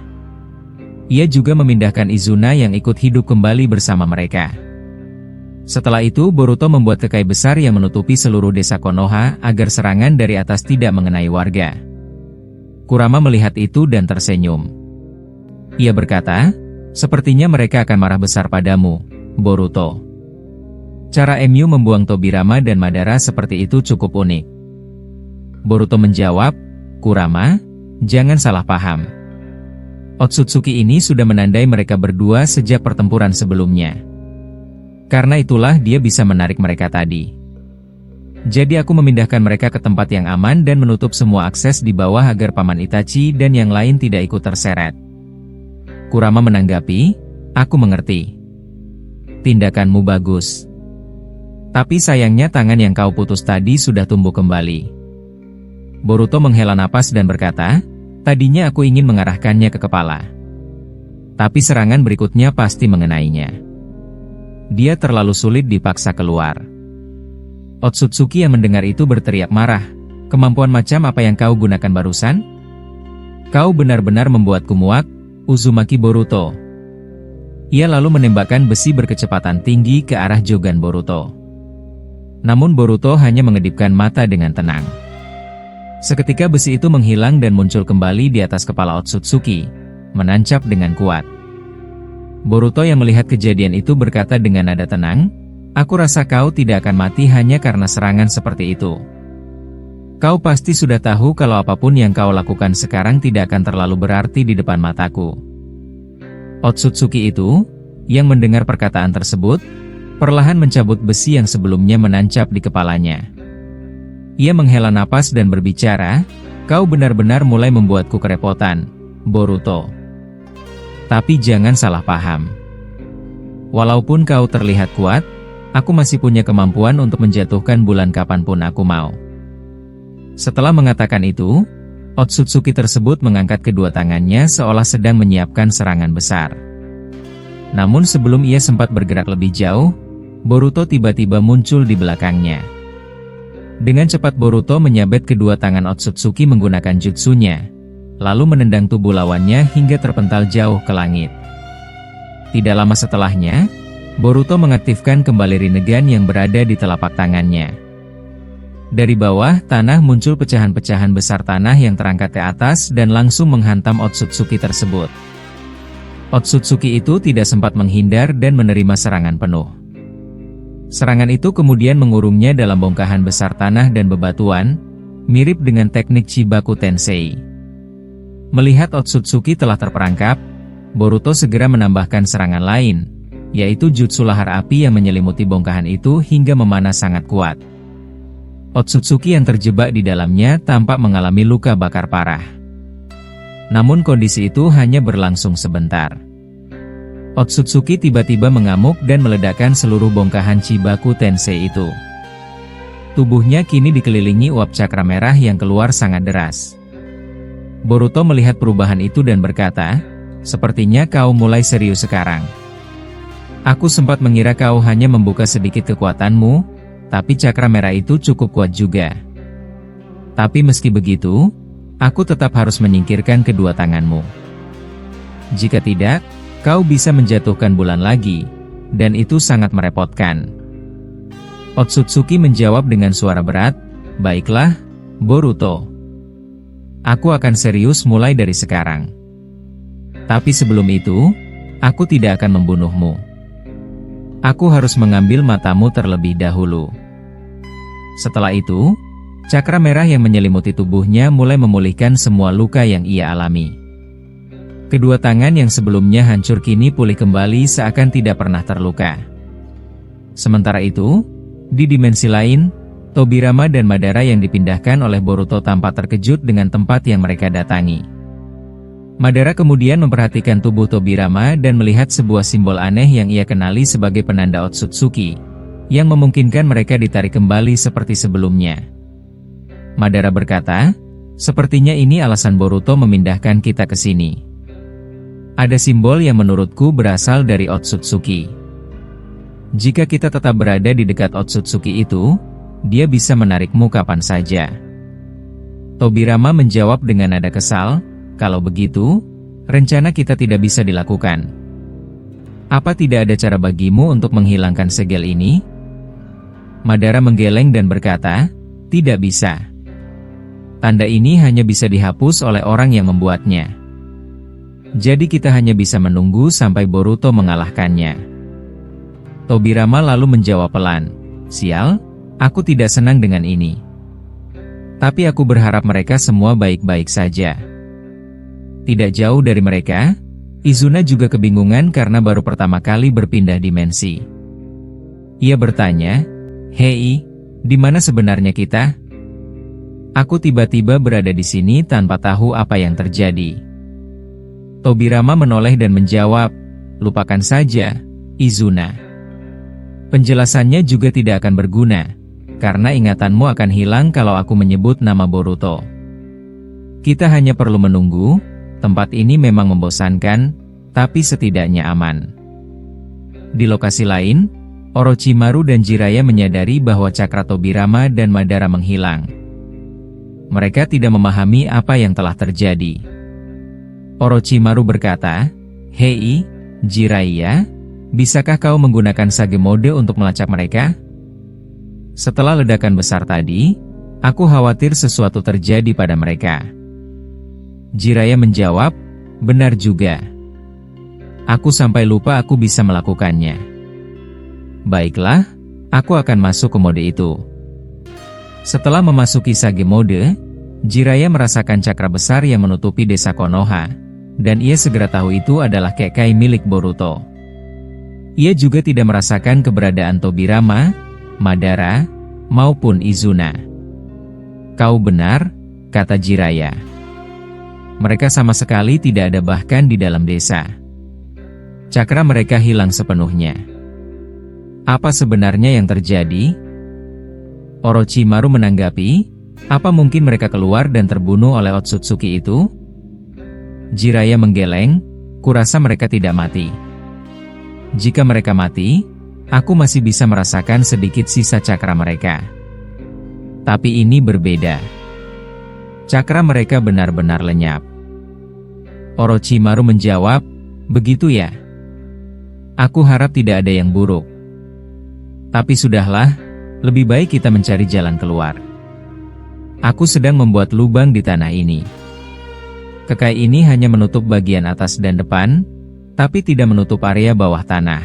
Ia juga memindahkan Izuna yang ikut hidup kembali bersama mereka. Setelah itu Boruto membuat kekai besar yang menutupi seluruh desa Konoha agar serangan dari atas tidak mengenai warga. Kurama melihat itu dan tersenyum. Ia berkata, "Sepertinya mereka akan marah besar padamu, Boruto." Cara Mu membuang Tobirama dan Madara seperti itu cukup unik. Boruto menjawab, "Kurama, jangan salah paham. Otsutsuki ini sudah menandai mereka berdua sejak pertempuran sebelumnya. Karena itulah dia bisa menarik mereka tadi. Jadi aku memindahkan mereka ke tempat yang aman dan menutup semua akses di bawah agar Paman Itachi dan yang lain tidak ikut terseret." Kurama menanggapi, "Aku mengerti. Tindakanmu bagus. Tapi sayangnya tangan yang kau putus tadi sudah tumbuh kembali. Boruto menghela napas dan berkata, tadinya aku ingin mengarahkannya ke kepala. Tapi serangan berikutnya pasti mengenainya. Dia terlalu sulit dipaksa keluar. Otsutsuki yang mendengar itu berteriak marah. Kemampuan macam apa yang kau gunakan barusan? Kau benar-benar membuatku muak, Uzumaki Boruto. Ia lalu menembakkan besi berkecepatan tinggi ke arah Jogan Boruto. Namun Boruto hanya mengedipkan mata dengan tenang. Seketika besi itu menghilang dan muncul kembali di atas kepala Otsutsuki, menancap dengan kuat. Boruto yang melihat kejadian itu berkata dengan nada tenang, aku rasa kau tidak akan mati hanya karena serangan seperti itu. Kau pasti sudah tahu kalau apapun yang kau lakukan sekarang tidak akan terlalu berarti di depan mataku. Otsutsuki itu, yang mendengar perkataan tersebut, perlahan mencabut besi yang sebelumnya menancap di kepalanya. Ia menghela napas dan berbicara, kau benar-benar mulai membuatku kerepotan, Boruto. Tapi jangan salah paham. Walaupun kau terlihat kuat, aku masih punya kemampuan untuk menjatuhkan bulan kapanpun aku mau. Setelah mengatakan itu, Otsutsuki tersebut mengangkat kedua tangannya seolah sedang menyiapkan serangan besar. Namun sebelum ia sempat bergerak lebih jauh, Boruto tiba-tiba muncul di belakangnya. Dengan cepat Boruto menyabet kedua tangan Otsutsuki menggunakan jutsunya, lalu menendang tubuh lawannya hingga terpental jauh ke langit. Tidak lama setelahnya, Boruto mengaktifkan kembali Rinnegan yang berada di telapak tangannya. Dari bawah tanah muncul pecahan-pecahan besar tanah yang terangkat ke atas dan langsung menghantam Otsutsuki tersebut. Otsutsuki itu tidak sempat menghindar dan menerima serangan penuh. Serangan itu kemudian mengurungnya dalam bongkahan besar tanah dan bebatuan, mirip dengan teknik Chibaku Tensei. Melihat Otsutsuki telah terperangkap, Boruto segera menambahkan serangan lain, yaitu jutsu lahar api yang menyelimuti bongkahan itu hingga memanah sangat kuat. Otsutsuki yang terjebak di dalamnya tampak mengalami luka bakar parah. Namun kondisi itu hanya berlangsung sebentar. Otsutsuki tiba-tiba mengamuk dan meledakkan seluruh bongkahan Chibaku Tensei itu. Tubuhnya kini dikelilingi uap cakra merah yang keluar sangat deras. Boruto melihat perubahan itu dan berkata, sepertinya kau mulai serius sekarang. Aku sempat mengira kau hanya membuka sedikit kekuatanmu, tapi cakra merah itu cukup kuat juga. Tapi meski begitu, aku tetap harus menyingkirkan kedua tanganmu. Jika tidak, kau bisa menjatuhkan bulan lagi, dan itu sangat merepotkan. Otsutsuki menjawab dengan suara berat, baiklah, Boruto. Aku akan serius mulai dari sekarang. Tapi sebelum itu, aku tidak akan membunuhmu. Aku harus mengambil matamu terlebih dahulu. Setelah itu, cakra merah yang menyelimuti tubuhnya mulai memulihkan semua luka yang ia alami. Kedua tangan yang sebelumnya hancur kini pulih kembali seakan tidak pernah terluka. Sementara itu, di dimensi lain, Tobirama dan Madara yang dipindahkan oleh Boruto tampak terkejut dengan tempat yang mereka datangi. Madara kemudian memperhatikan tubuh Tobirama dan melihat sebuah simbol aneh yang ia kenali sebagai penanda Otsutsuki, yang memungkinkan mereka ditarik kembali seperti sebelumnya. Madara berkata, sepertinya ini alasan Boruto memindahkan kita ke sini. Ada simbol yang menurutku berasal dari Otsutsuki. Jika kita tetap berada di dekat Otsutsuki itu, dia bisa menarikmu kapan saja. Tobirama menjawab dengan nada kesal, kalau begitu, rencana kita tidak bisa dilakukan. Apa tidak ada cara bagimu untuk menghilangkan segel ini? Madara menggeleng dan berkata, tidak bisa. Tanda ini hanya bisa dihapus oleh orang yang membuatnya. Jadi kita hanya bisa menunggu sampai Boruto mengalahkannya. Tobirama lalu menjawab pelan, sial, aku tidak senang dengan ini. Tapi aku berharap mereka semua baik-baik saja. Tidak jauh dari mereka, Izuna juga kebingungan karena baru pertama kali berpindah dimensi. Ia bertanya, hei, di mana sebenarnya kita? Aku tiba-tiba berada di sini tanpa tahu apa yang terjadi. Tobirama menoleh dan menjawab, lupakan saja, Izuna. Penjelasannya juga tidak akan berguna, karena ingatanmu akan hilang kalau aku menyebut nama Boruto. Kita hanya perlu menunggu. Tempat ini memang membosankan, tapi setidaknya aman. Di lokasi lain, Orochimaru dan Jiraiya menyadari bahwa cakra Tobirama dan Madara menghilang. Mereka tidak memahami apa yang telah terjadi. Orochimaru berkata, "Hei, Jiraiya, bisakah kau menggunakan Sage Mode untuk melacak mereka?" Setelah ledakan besar tadi, aku khawatir sesuatu terjadi pada mereka. Jiraiya menjawab, "Benar juga. Aku sampai lupa aku bisa melakukannya. Baiklah, aku akan masuk ke mode itu." Setelah memasuki Sage Mode, Jiraiya merasakan cakra besar yang menutupi desa Konoha, dan ia segera tahu itu adalah Kekai milik Boruto. Ia juga tidak merasakan keberadaan Tobirama, Madara, maupun Izuna. "Kau benar," kata Jiraiya. Mereka sama sekali tidak ada bahkan di dalam desa. Cakra mereka hilang sepenuhnya. Apa sebenarnya yang terjadi? Orochimaru menanggapi, apa mungkin mereka keluar dan terbunuh oleh Otsutsuki itu? Jiraiya menggeleng, kurasa mereka tidak mati. Jika mereka mati, aku masih bisa merasakan sedikit sisa cakra mereka. Tapi ini berbeda. Cakra mereka benar-benar lenyap. Orochimaru menjawab, "Begitu ya? Aku harap tidak ada yang buruk. Tapi sudahlah, lebih baik kita mencari jalan keluar. Aku sedang membuat lubang di tanah ini." Kekai ini hanya menutup bagian atas dan depan, tapi tidak menutup area bawah tanah.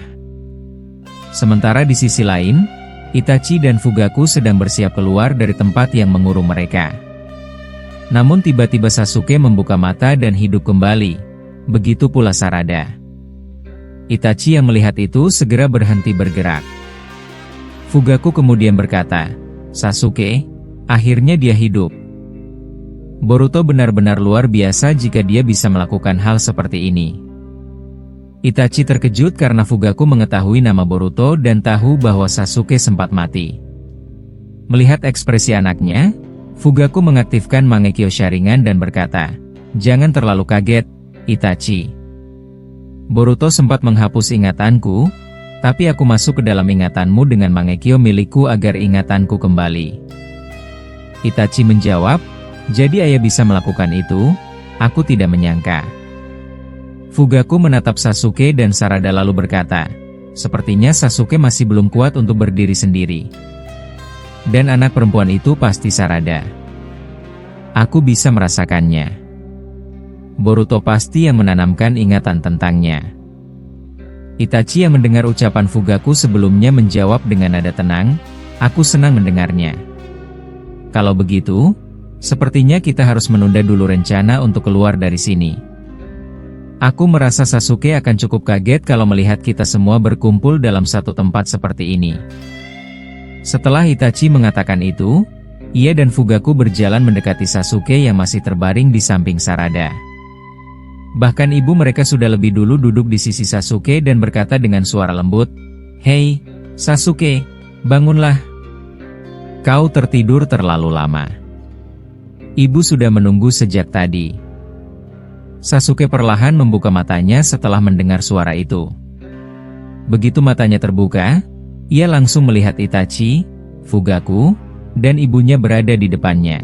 Sementara di sisi lain, Itachi dan Fugaku sedang bersiap keluar dari tempat yang mengurung mereka. Namun tiba-tiba Sasuke membuka mata dan hidup kembali, begitu pula Sarada. Itachi yang melihat itu segera berhenti bergerak. Fugaku kemudian berkata, "Sasuke, akhirnya dia hidup. Boruto benar-benar luar biasa jika dia bisa melakukan hal seperti ini." Itachi terkejut karena Fugaku mengetahui nama Boruto dan tahu bahwa Sasuke sempat mati. Melihat ekspresi anaknya, Fugaku mengaktifkan Mangekyo Sharingan dan berkata, "Jangan terlalu kaget, Itachi. Boruto sempat menghapus ingatanku, tapi aku masuk ke dalam ingatanmu dengan Mangekyo milikku agar ingatanku kembali." Itachi menjawab, "Jadi ayah bisa melakukan itu? Aku tidak menyangka." Fugaku menatap Sasuke dan Sarada lalu berkata, "Sepertinya Sasuke masih belum kuat untuk berdiri sendiri. Dan anak perempuan itu pasti Sarada. Aku bisa merasakannya. Boruto pasti yang menanamkan ingatan tentangnya." Itachi yang mendengar ucapan Fugaku sebelumnya menjawab dengan nada tenang, "Aku senang mendengarnya. Kalau begitu, sepertinya kita harus menunda dulu rencana untuk keluar dari sini. Aku merasa Sasuke akan cukup kaget kalau melihat kita semua berkumpul dalam satu tempat seperti ini." Setelah Itachi mengatakan itu, ia dan Fugaku berjalan mendekati Sasuke yang masih terbaring di samping Sarada. Bahkan ibu mereka sudah lebih dulu duduk di sisi Sasuke dan berkata dengan suara lembut, "Hei, Sasuke, bangunlah. Kau tertidur terlalu lama. Ibu sudah menunggu sejak tadi." Sasuke perlahan membuka matanya setelah mendengar suara itu. Begitu matanya terbuka, ia langsung melihat Itachi, Fugaku, dan ibunya berada di depannya.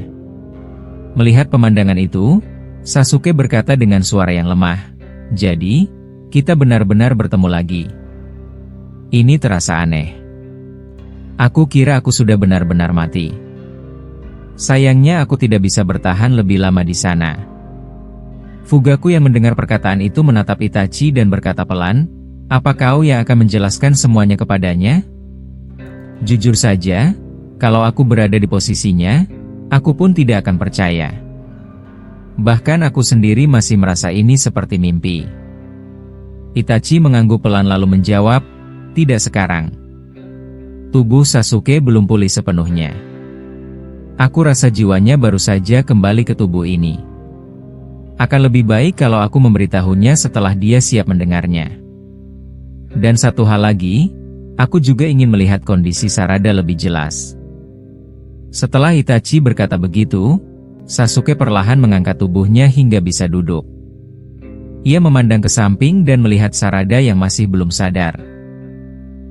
Melihat pemandangan itu, Sasuke berkata dengan suara yang lemah, "Jadi, kita benar-benar bertemu lagi. Ini terasa aneh. Aku kira aku sudah benar-benar mati. Sayangnya aku tidak bisa bertahan lebih lama di sana." Fugaku yang mendengar perkataan itu menatap Itachi dan berkata pelan, "Apa kau yang akan menjelaskan semuanya kepadanya?" "Jujur saja, kalau aku berada di posisinya, aku pun tidak akan percaya. Bahkan aku sendiri masih merasa ini seperti mimpi." Itachi mengangguk pelan lalu menjawab, "Tidak sekarang. Tubuh Sasuke belum pulih sepenuhnya. Aku rasa jiwanya baru saja kembali ke tubuh ini. Akan lebih baik kalau aku memberitahunya setelah dia siap mendengarnya. Dan satu hal lagi, Aku juga ingin melihat kondisi Sarada lebih jelas. Setelah Itachi berkata begitu, Sasuke perlahan mengangkat tubuhnya hingga bisa duduk. Ia memandang ke samping dan melihat Sarada yang masih belum sadar.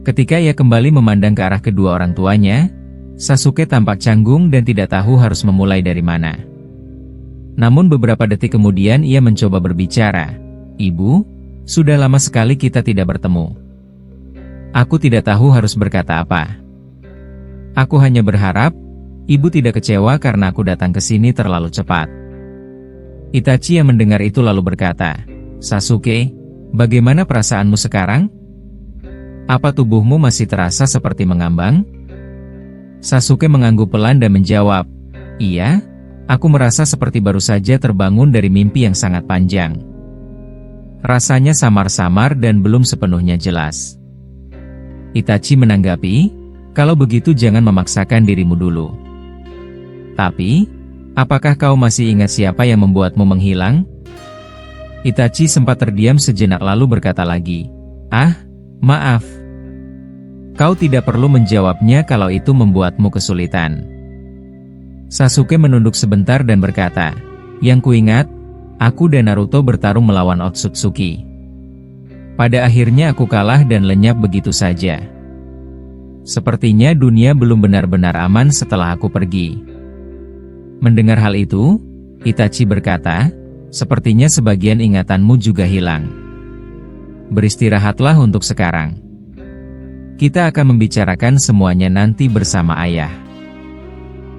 Ketika ia kembali memandang ke arah kedua orang tuanya, Sasuke tampak canggung dan tidak tahu harus memulai dari mana. Namun beberapa detik kemudian ia mencoba berbicara. "Ibu, sudah lama sekali kita tidak bertemu. Aku tidak tahu harus berkata apa. Aku hanya berharap ibu tidak kecewa karena aku datang ke sini terlalu cepat." Itachi yang mendengar itu lalu berkata, "Sasuke, bagaimana perasaanmu sekarang? Apa tubuhmu masih terasa seperti mengambang?" Sasuke mengangguk pelan dan menjawab, "Iya, aku merasa seperti baru saja terbangun dari mimpi yang sangat panjang. Rasanya samar-samar dan belum sepenuhnya jelas." Itachi menanggapi, "Kalau begitu jangan memaksakan dirimu dulu. Tapi, apakah kau masih ingat siapa yang membuatmu menghilang?" Itachi sempat terdiam sejenak lalu berkata lagi, "Ah, maaf. Kau tidak perlu menjawabnya kalau itu membuatmu kesulitan." Sasuke menunduk sebentar dan berkata, "Yang kuingat, aku dan Naruto bertarung melawan Otsutsuki. Pada akhirnya aku kalah dan lenyap begitu saja. Sepertinya dunia belum benar-benar aman setelah aku pergi." Mendengar hal itu, Itachi berkata, "Sepertinya sebagian ingatanmu juga hilang. Beristirahatlah untuk sekarang. Kita akan membicarakan semuanya nanti bersama ayah."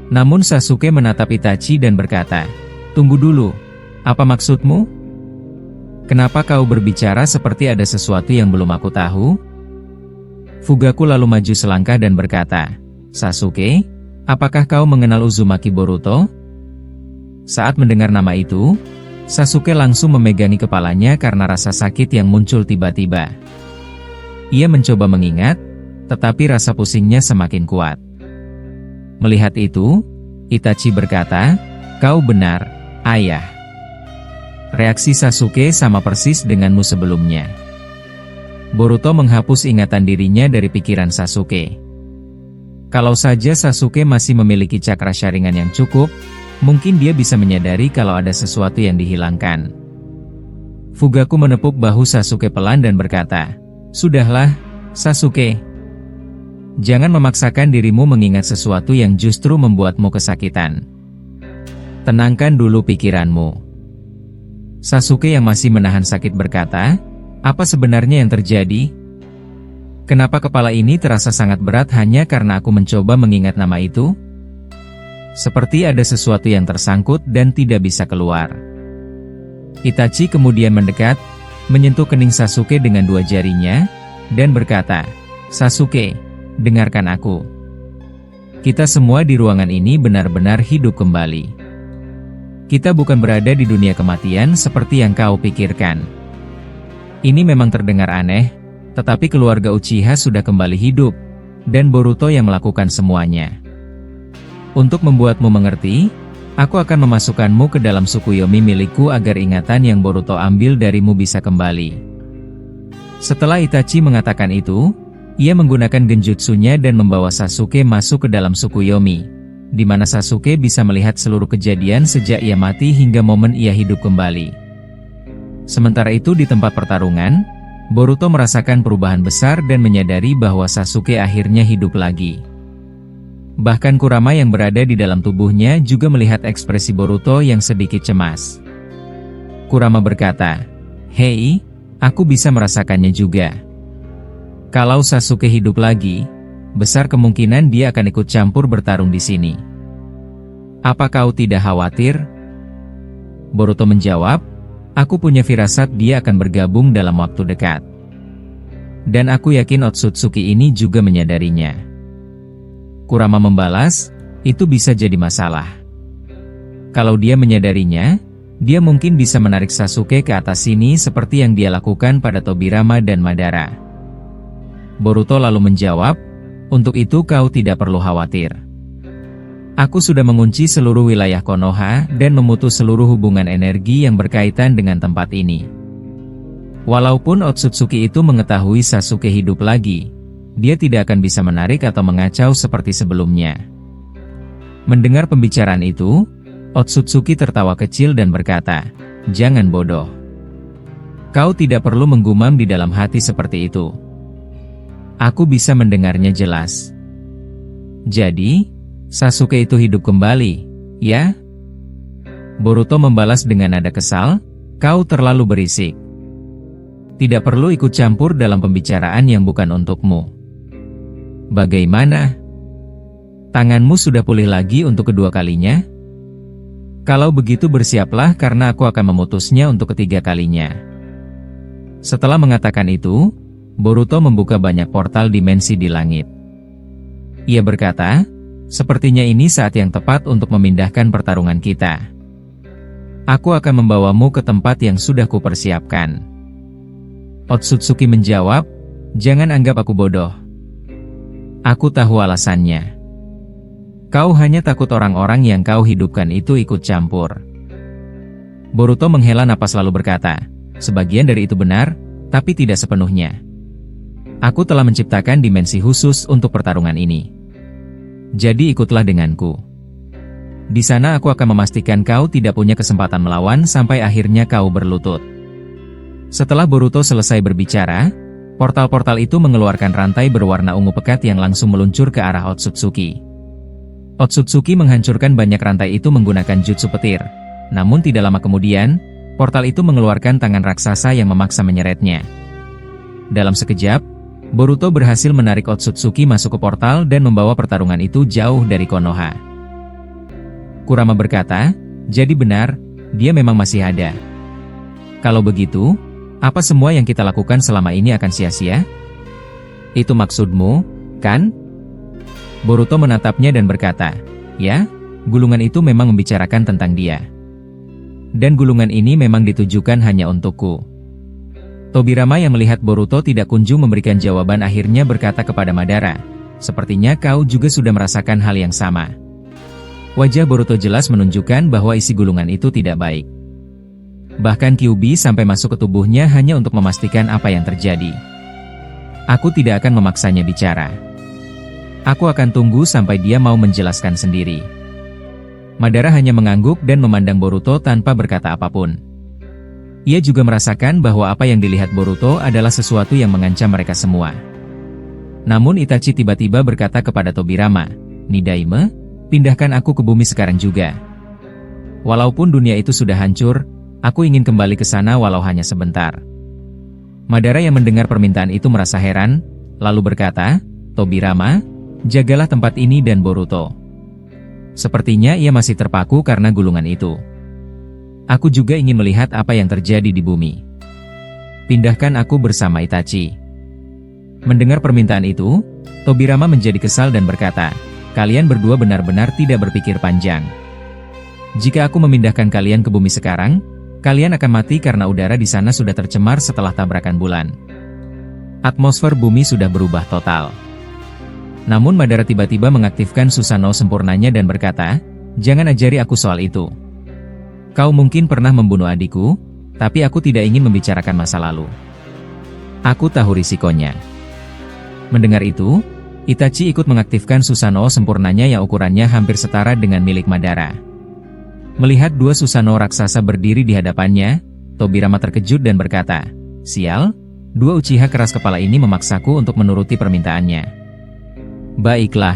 Namun Sasuke menatap Itachi dan berkata, "Tunggu dulu, apa maksudmu? Kenapa kau berbicara seperti ada sesuatu yang belum aku tahu?" Fugaku lalu maju selangkah dan berkata, "Sasuke, apakah kau mengenal Uzumaki Boruto?" Saat mendengar nama itu, Sasuke langsung memegangi kepalanya karena rasa sakit yang muncul tiba-tiba. Ia mencoba mengingat, tetapi rasa pusingnya semakin kuat. Melihat itu, Itachi berkata, "Kau benar, ayah." Reaksi Sasuke sama persis denganmu sebelumnya. Boruto menghapus ingatan dirinya dari pikiran Sasuke. Kalau saja Sasuke masih memiliki cakra syaringan yang cukup, mungkin dia bisa menyadari kalau ada sesuatu yang dihilangkan. Fugaku menepuk bahu Sasuke pelan dan berkata, "Sudahlah, Sasuke. Jangan memaksakan dirimu mengingat sesuatu yang justru membuatmu kesakitan. Tenangkan dulu pikiranmu." Sasuke yang masih menahan sakit berkata, "Apa sebenarnya yang terjadi? Kenapa kepala ini terasa sangat berat hanya karena aku mencoba mengingat nama itu? Seperti ada sesuatu yang tersangkut dan tidak bisa keluar." Itachi kemudian mendekat, menyentuh kening Sasuke dengan dua jarinya, dan berkata, "Sasuke, dengarkan aku. Kita semua di ruangan ini benar-benar hidup kembali. Kita bukan berada di dunia kematian seperti yang kau pikirkan. Ini memang terdengar aneh, tetapi keluarga Uchiha sudah kembali hidup, dan Boruto yang melakukan semuanya. Untuk membuatmu mengerti, aku akan memasukkanmu ke dalam Tsukuyomi milikku agar ingatan yang Boruto ambil darimu bisa kembali." Setelah Itachi mengatakan itu, ia menggunakan genjutsunya dan membawa Sasuke masuk ke dalam Tsukuyomi, di mana Sasuke bisa melihat seluruh kejadian sejak ia mati hingga momen ia hidup kembali. Sementara itu di tempat pertarungan, Boruto merasakan perubahan besar dan menyadari bahwa Sasuke akhirnya hidup lagi. Bahkan Kurama yang berada di dalam tubuhnya juga melihat ekspresi Boruto yang sedikit cemas. Kurama berkata, "Hei, aku bisa merasakannya juga. Kalau Sasuke hidup lagi, besar kemungkinan dia akan ikut campur bertarung di sini. Apa kau tidak khawatir?" Boruto menjawab, "Aku punya firasat dia akan bergabung dalam waktu dekat. Dan aku yakin Otsutsuki ini juga menyadarinya." Kurama membalas, "Itu bisa jadi masalah. Kalau dia menyadarinya, dia mungkin bisa menarik Sasuke ke atas sini seperti yang dia lakukan pada Tobirama dan Madara." Boruto lalu menjawab, "Untuk itu kau tidak perlu khawatir. Aku sudah mengunci seluruh wilayah Konoha dan memutus seluruh hubungan energi yang berkaitan dengan tempat ini. Walaupun Otsutsuki itu mengetahui Sasuke hidup lagi, dia tidak akan bisa menarik atau mengacau seperti sebelumnya. Mendengar pembicaraan itu, Otsutsuki tertawa kecil dan berkata, "Jangan bodoh. Kau tidak perlu menggumam di dalam hati seperti itu. Aku bisa mendengarnya jelas. Jadi, Sasuke itu hidup kembali, ya?" Boruto membalas dengan nada kesal, "Kau terlalu berisik. Tidak perlu ikut campur dalam pembicaraan yang bukan untukmu. Bagaimana? Tanganmu sudah pulih lagi untuk kedua kalinya? Kalau begitu bersiaplah karena aku akan memutusnya untuk ketiga kalinya." Setelah mengatakan itu, Boruto membuka banyak portal dimensi di langit. Ia berkata, "Sepertinya ini saat yang tepat untuk memindahkan pertarungan kita. Aku akan membawamu ke tempat yang sudah kupersiapkan." Otsutsuki menjawab, "Jangan anggap aku bodoh. Aku tahu alasannya. Kau hanya takut orang-orang yang kau hidupkan itu ikut campur." Boruto menghela napas lalu berkata, "Sebagian dari itu benar, tapi tidak sepenuhnya. Aku telah menciptakan dimensi khusus untuk pertarungan ini. Jadi ikutlah denganku. Di sana aku akan memastikan kau tidak punya kesempatan melawan sampai akhirnya kau berlutut." Setelah Boruto selesai berbicara, portal-portal itu mengeluarkan rantai berwarna ungu pekat yang langsung meluncur ke arah Otsutsuki. Otsutsuki menghancurkan banyak rantai itu menggunakan jutsu petir. Namun tidak lama kemudian, portal itu mengeluarkan tangan raksasa yang memaksa menyeretnya. Dalam sekejap, Boruto berhasil menarik Otsutsuki masuk ke portal dan membawa pertarungan itu jauh dari Konoha. Kurama berkata, "Jadi benar, dia memang masih ada. Kalau begitu, apa semua yang kita lakukan selama ini akan sia-sia? Itu maksudmu, kan?" Boruto menatapnya dan berkata, "Ya, gulungan itu memang membicarakan tentang dia. Dan gulungan ini memang ditujukan hanya untukku." Tobirama yang melihat Boruto tidak kunjung memberikan jawaban akhirnya berkata kepada Madara, "Sepertinya kau juga sudah merasakan hal yang sama." Wajah Boruto jelas menunjukkan bahwa isi gulungan itu tidak baik. Bahkan Kyuubi sampai masuk ke tubuhnya hanya untuk memastikan apa yang terjadi. "Aku tidak akan memaksanya bicara. Aku akan tunggu sampai dia mau menjelaskan sendiri." Madara hanya mengangguk dan memandang Boruto tanpa berkata apapun. Ia juga merasakan bahwa apa yang dilihat Boruto adalah sesuatu yang mengancam mereka semua. Namun Itachi tiba-tiba berkata kepada Tobirama, "Nidaime, pindahkan aku ke bumi sekarang juga. Walaupun dunia itu sudah hancur, aku ingin kembali ke sana walau hanya sebentar." Madara yang mendengar permintaan itu merasa heran, lalu berkata, "Tobirama, jagalah tempat ini dan Boruto." Sepertinya ia masih terpaku karena gulungan itu. "Aku juga ingin melihat apa yang terjadi di bumi. Pindahkan aku bersama Itachi." Mendengar permintaan itu, Tobirama menjadi kesal dan berkata, "Kalian berdua benar-benar tidak berpikir panjang. Jika aku memindahkan kalian ke bumi sekarang, kalian akan mati karena udara di sana sudah tercemar setelah tabrakan bulan. Atmosfer bumi sudah berubah total." Namun Madara tiba-tiba mengaktifkan Susanoo sempurnanya dan berkata, "Jangan ajari aku soal itu. Kau mungkin pernah membunuh adikku, tapi aku tidak ingin membicarakan masa lalu. Aku tahu risikonya." Mendengar itu, Itachi ikut mengaktifkan Susanoo sempurnanya yang ukurannya hampir setara dengan milik Madara. Melihat dua Susanoo raksasa berdiri di hadapannya, Tobirama terkejut dan berkata, "Sial, dua Uchiha keras kepala ini memaksaku untuk menuruti permintaannya. Baiklah."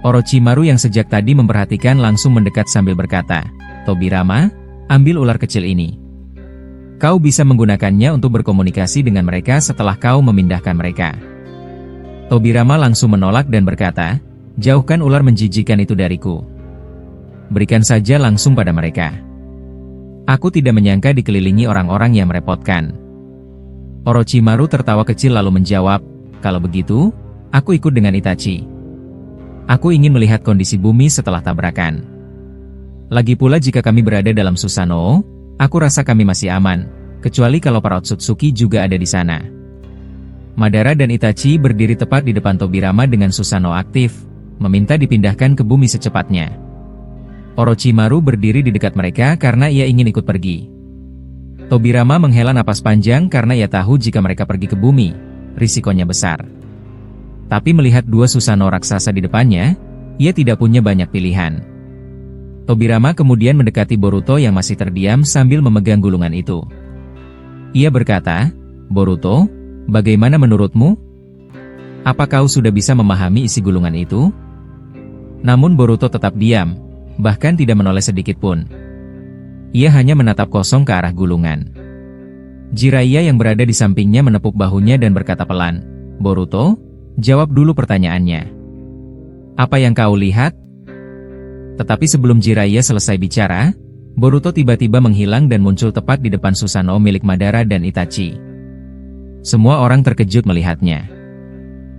Orochimaru yang sejak tadi memperhatikan langsung mendekat sambil berkata, "Tobirama, ambil ular kecil ini. Kau bisa menggunakannya untuk berkomunikasi dengan mereka setelah kau memindahkan mereka." Tobirama langsung menolak dan berkata, "Jauhkan ular menjijikan itu dariku. Berikan saja langsung pada mereka. Aku tidak menyangka dikelilingi orang-orang yang merepotkan." Orochimaru tertawa kecil lalu menjawab, "Kalau begitu, aku ikut dengan Itachi. Aku ingin melihat kondisi bumi setelah tabrakan. Lagi pula jika kami berada dalam Susanoo, aku rasa kami masih aman, kecuali kalau para Otsutsuki juga ada di sana." Madara dan Itachi berdiri tepat di depan Tobirama dengan Susanoo aktif, meminta dipindahkan ke bumi secepatnya. Orochimaru berdiri di dekat mereka karena ia ingin ikut pergi. Tobirama menghela napas panjang karena ia tahu jika mereka pergi ke bumi, risikonya besar. Tapi melihat dua Susanoo raksasa di depannya, ia tidak punya banyak pilihan. Tobirama kemudian mendekati Boruto yang masih terdiam sambil memegang gulungan itu. Ia berkata, "Boruto, bagaimana menurutmu? Apa kau sudah bisa memahami isi gulungan itu?" Namun Boruto tetap diam, bahkan tidak menoleh sedikit pun. Ia hanya menatap kosong ke arah gulungan. Jiraiya yang berada di sampingnya menepuk bahunya dan berkata pelan, "Boruto, jawab dulu pertanyaannya. Apa yang kau lihat?" Tetapi sebelum Jiraiya selesai bicara, Boruto tiba-tiba menghilang dan muncul tepat di depan Susanoo milik Madara dan Itachi. Semua orang terkejut melihatnya.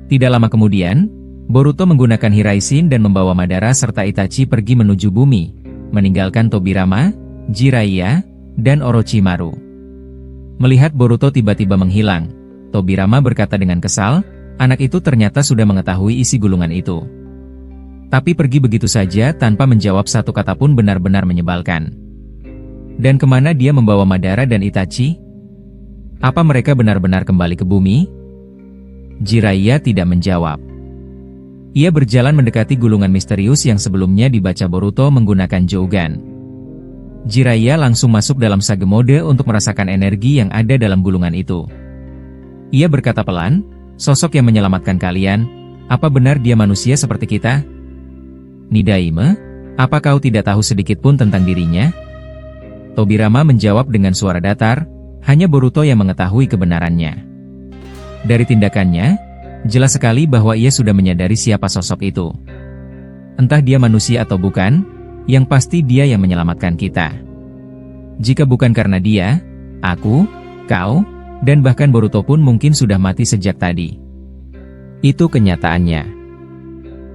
Tidak lama kemudian, Boruto menggunakan Hiraishin dan membawa Madara serta Itachi pergi menuju bumi, meninggalkan Tobirama, Jiraiya, dan Orochimaru. Melihat Boruto tiba-tiba menghilang, Tobirama berkata dengan kesal, anak itu ternyata sudah mengetahui isi gulungan itu. Tapi pergi begitu saja tanpa menjawab satu kata pun benar-benar menyebalkan. Dan kemana dia membawa Madara dan Itachi? Apa mereka benar-benar kembali ke bumi? Jiraiya tidak menjawab. Ia berjalan mendekati gulungan misterius yang sebelumnya dibaca Boruto menggunakan Jougan. Jiraiya langsung masuk dalam Sage Mode untuk merasakan energi yang ada dalam gulungan itu. Ia berkata pelan, "Sosok yang menyelamatkan kalian, apa benar dia manusia seperti kita?" "Nidaime, apa kau tidak tahu sedikit pun tentang dirinya?" Tobirama menjawab dengan suara datar, hanya Boruto yang mengetahui kebenarannya. Dari tindakannya, jelas sekali bahwa ia sudah menyadari siapa sosok itu. Entah dia manusia atau bukan, yang pasti dia yang menyelamatkan kita. Jika bukan karena dia, aku, kau, dan bahkan Boruto pun mungkin sudah mati sejak tadi. Itu kenyataannya.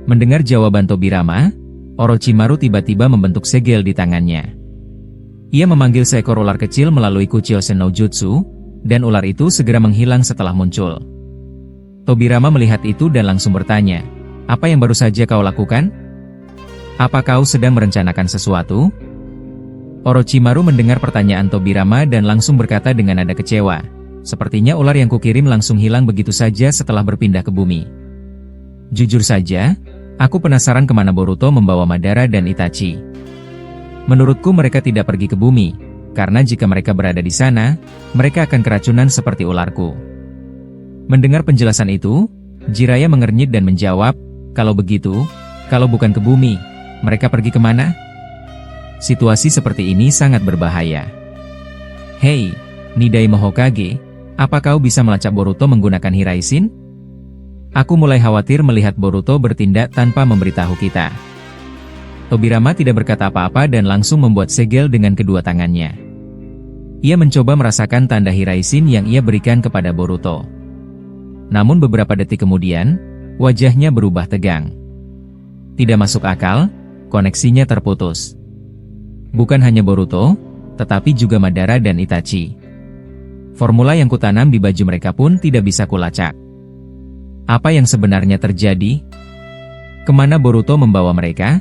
Mendengar jawaban Tobirama, Orochimaru tiba-tiba membentuk segel di tangannya. Ia memanggil seekor ular kecil melalui Kuchiosen no Jutsu, dan ular itu segera menghilang setelah muncul. Tobirama melihat itu dan langsung bertanya, "Apa yang baru saja kau lakukan? Apa kau sedang merencanakan sesuatu?" Orochimaru mendengar pertanyaan Tobirama dan langsung berkata dengan nada kecewa, "Sepertinya ular yang kukirim langsung hilang begitu saja setelah berpindah ke bumi. Jujur saja, aku penasaran kemana Boruto membawa Madara dan Itachi. Menurutku mereka tidak pergi ke bumi, karena jika mereka berada di sana, mereka akan keracunan seperti ularku." Mendengar penjelasan itu, Jiraiya mengernyit dan menjawab, "Kalau begitu, kalau bukan ke bumi, mereka pergi kemana?" Situasi seperti ini sangat berbahaya. "Hei, Nidaime Hokage, apa kau bisa melacak Boruto menggunakan Hiraishin? Aku mulai khawatir melihat Boruto bertindak tanpa memberitahu kita." Tobirama tidak berkata apa-apa dan langsung membuat segel dengan kedua tangannya. Ia mencoba merasakan tanda Hiraishin yang ia berikan kepada Boruto. Namun beberapa detik kemudian, wajahnya berubah tegang. Tidak masuk akal, koneksinya terputus. Bukan hanya Boruto, tetapi juga Madara dan Itachi. Formula yang kutanam di baju mereka pun tidak bisa kulacak. Apa yang sebenarnya terjadi? Kemana Boruto membawa mereka?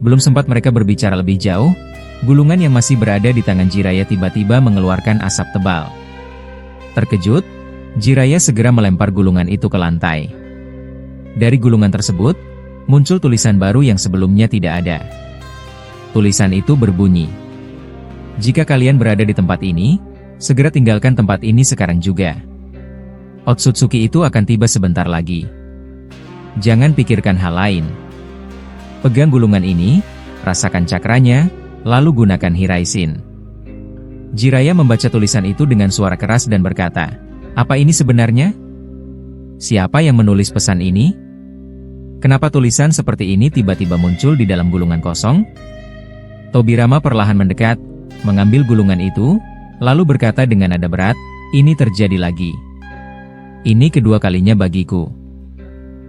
Belum sempat mereka berbicara lebih jauh, gulungan yang masih berada di tangan Jiraiya tiba-tiba mengeluarkan asap tebal. Terkejut, Jiraiya segera melempar gulungan itu ke lantai. Dari gulungan tersebut, muncul tulisan baru yang sebelumnya tidak ada. Tulisan itu berbunyi, "Jika kalian berada di tempat ini, segera tinggalkan tempat ini sekarang juga. Otsutsuki itu akan tiba sebentar lagi. Jangan pikirkan hal lain. Pegang gulungan ini, rasakan cakranya, lalu gunakan Hiraishin." Jiraiya membaca tulisan itu dengan suara keras dan berkata, "Apa ini sebenarnya? Siapa yang menulis pesan ini? Kenapa tulisan seperti ini tiba-tiba muncul di dalam gulungan kosong?" Tobirama perlahan mendekat, mengambil gulungan itu, lalu berkata dengan nada berat, "Ini terjadi lagi. Ini kedua kalinya bagiku.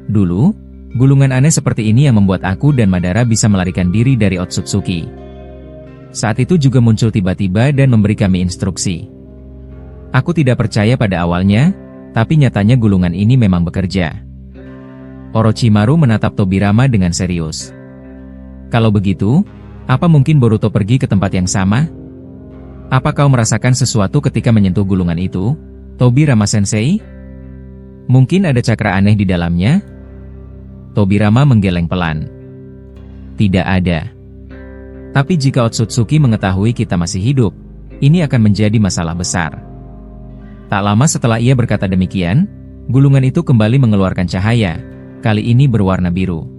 Dulu, gulungan aneh seperti ini yang membuat aku dan Madara bisa melarikan diri dari Otsutsuki. Saat itu juga muncul tiba-tiba dan memberi kami instruksi. Aku tidak percaya pada awalnya, tapi nyatanya gulungan ini memang bekerja." Orochimaru menatap Tobirama dengan serius. "Kalau begitu, apa mungkin Boruto pergi ke tempat yang sama? Apa kau merasakan sesuatu ketika menyentuh gulungan itu, Tobirama Sensei?" Mungkin ada cakra aneh di dalamnya? Tobirama menggeleng pelan. Tidak ada. Tapi jika Otsutsuki mengetahui kita masih hidup, ini akan menjadi masalah besar. Tak lama setelah ia berkata demikian, gulungan itu kembali mengeluarkan cahaya, kali ini berwarna biru.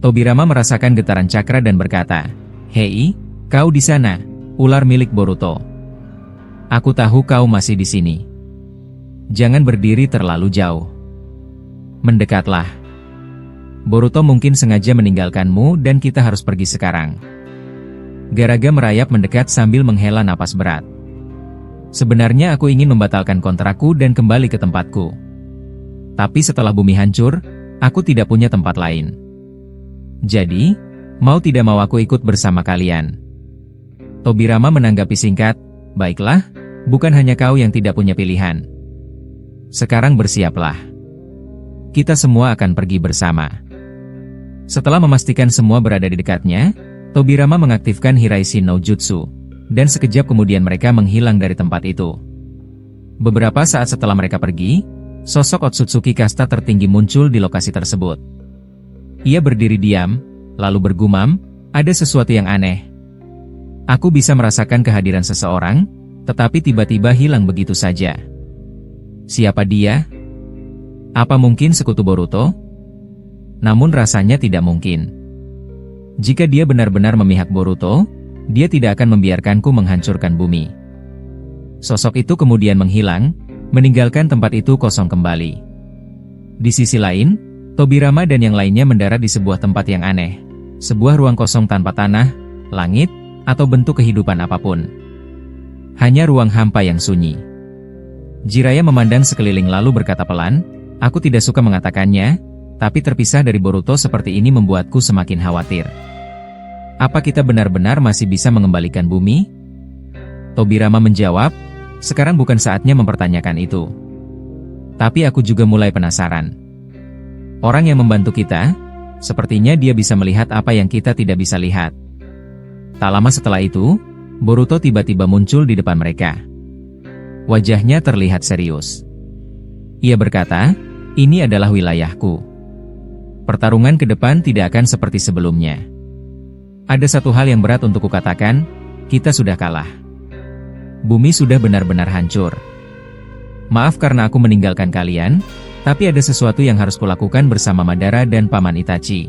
Tobirama merasakan getaran cakra dan berkata, "Hei, kau di sana, ular milik Boruto. Aku tahu kau masih di sini. Jangan berdiri terlalu jauh. Mendekatlah. Boruto mungkin sengaja meninggalkanmu dan kita harus pergi sekarang." Garaga merayap mendekat sambil menghela napas berat. Sebenarnya aku ingin membatalkan kontrakku dan kembali ke tempatku. Tapi setelah bumi hancur, aku tidak punya tempat lain. Jadi, mau tidak mau aku ikut bersama kalian. Tobirama menanggapi singkat, "Baiklah, bukan hanya kau yang tidak punya pilihan. Sekarang bersiaplah. Kita semua akan pergi bersama." Setelah memastikan semua berada di dekatnya, Tobirama mengaktifkan Hiraishin no Jutsu, dan sekejap kemudian mereka menghilang dari tempat itu. Beberapa saat setelah mereka pergi, sosok Otsutsuki kasta tertinggi muncul di lokasi tersebut. Ia berdiri diam, lalu bergumam, "Ada sesuatu yang aneh. Aku bisa merasakan kehadiran seseorang, tetapi tiba-tiba hilang begitu saja. Siapa dia? Apa mungkin sekutu Boruto? Namun rasanya tidak mungkin. Jika dia benar-benar memihak Boruto, dia tidak akan membiarkanku menghancurkan bumi." Sosok itu kemudian menghilang, meninggalkan tempat itu kosong kembali. Di sisi lain, Tobirama dan yang lainnya mendarat di sebuah tempat yang aneh. Sebuah ruang kosong tanpa tanah, langit, atau bentuk kehidupan apapun. Hanya ruang hampa yang sunyi. Jiraiya memandang sekeliling lalu berkata pelan, "Aku tidak suka mengatakannya, tapi terpisah dari Boruto seperti ini membuatku semakin khawatir. Apa kita benar-benar masih bisa mengembalikan bumi?" Tobirama menjawab, "Sekarang bukan saatnya mempertanyakan itu. Tapi aku juga mulai penasaran. Orang yang membantu kita, sepertinya dia bisa melihat apa yang kita tidak bisa lihat." Tak lama setelah itu, Boruto tiba-tiba muncul di depan mereka. Wajahnya terlihat serius. Ia berkata, "Ini adalah wilayahku. Pertarungan ke depan tidak akan seperti sebelumnya. Ada satu hal yang berat untuk kukatakan, kita sudah kalah. Bumi sudah benar-benar hancur. Maaf karena aku meninggalkan kalian, tapi ada sesuatu yang harus kulakukan bersama Madara dan Paman Itachi."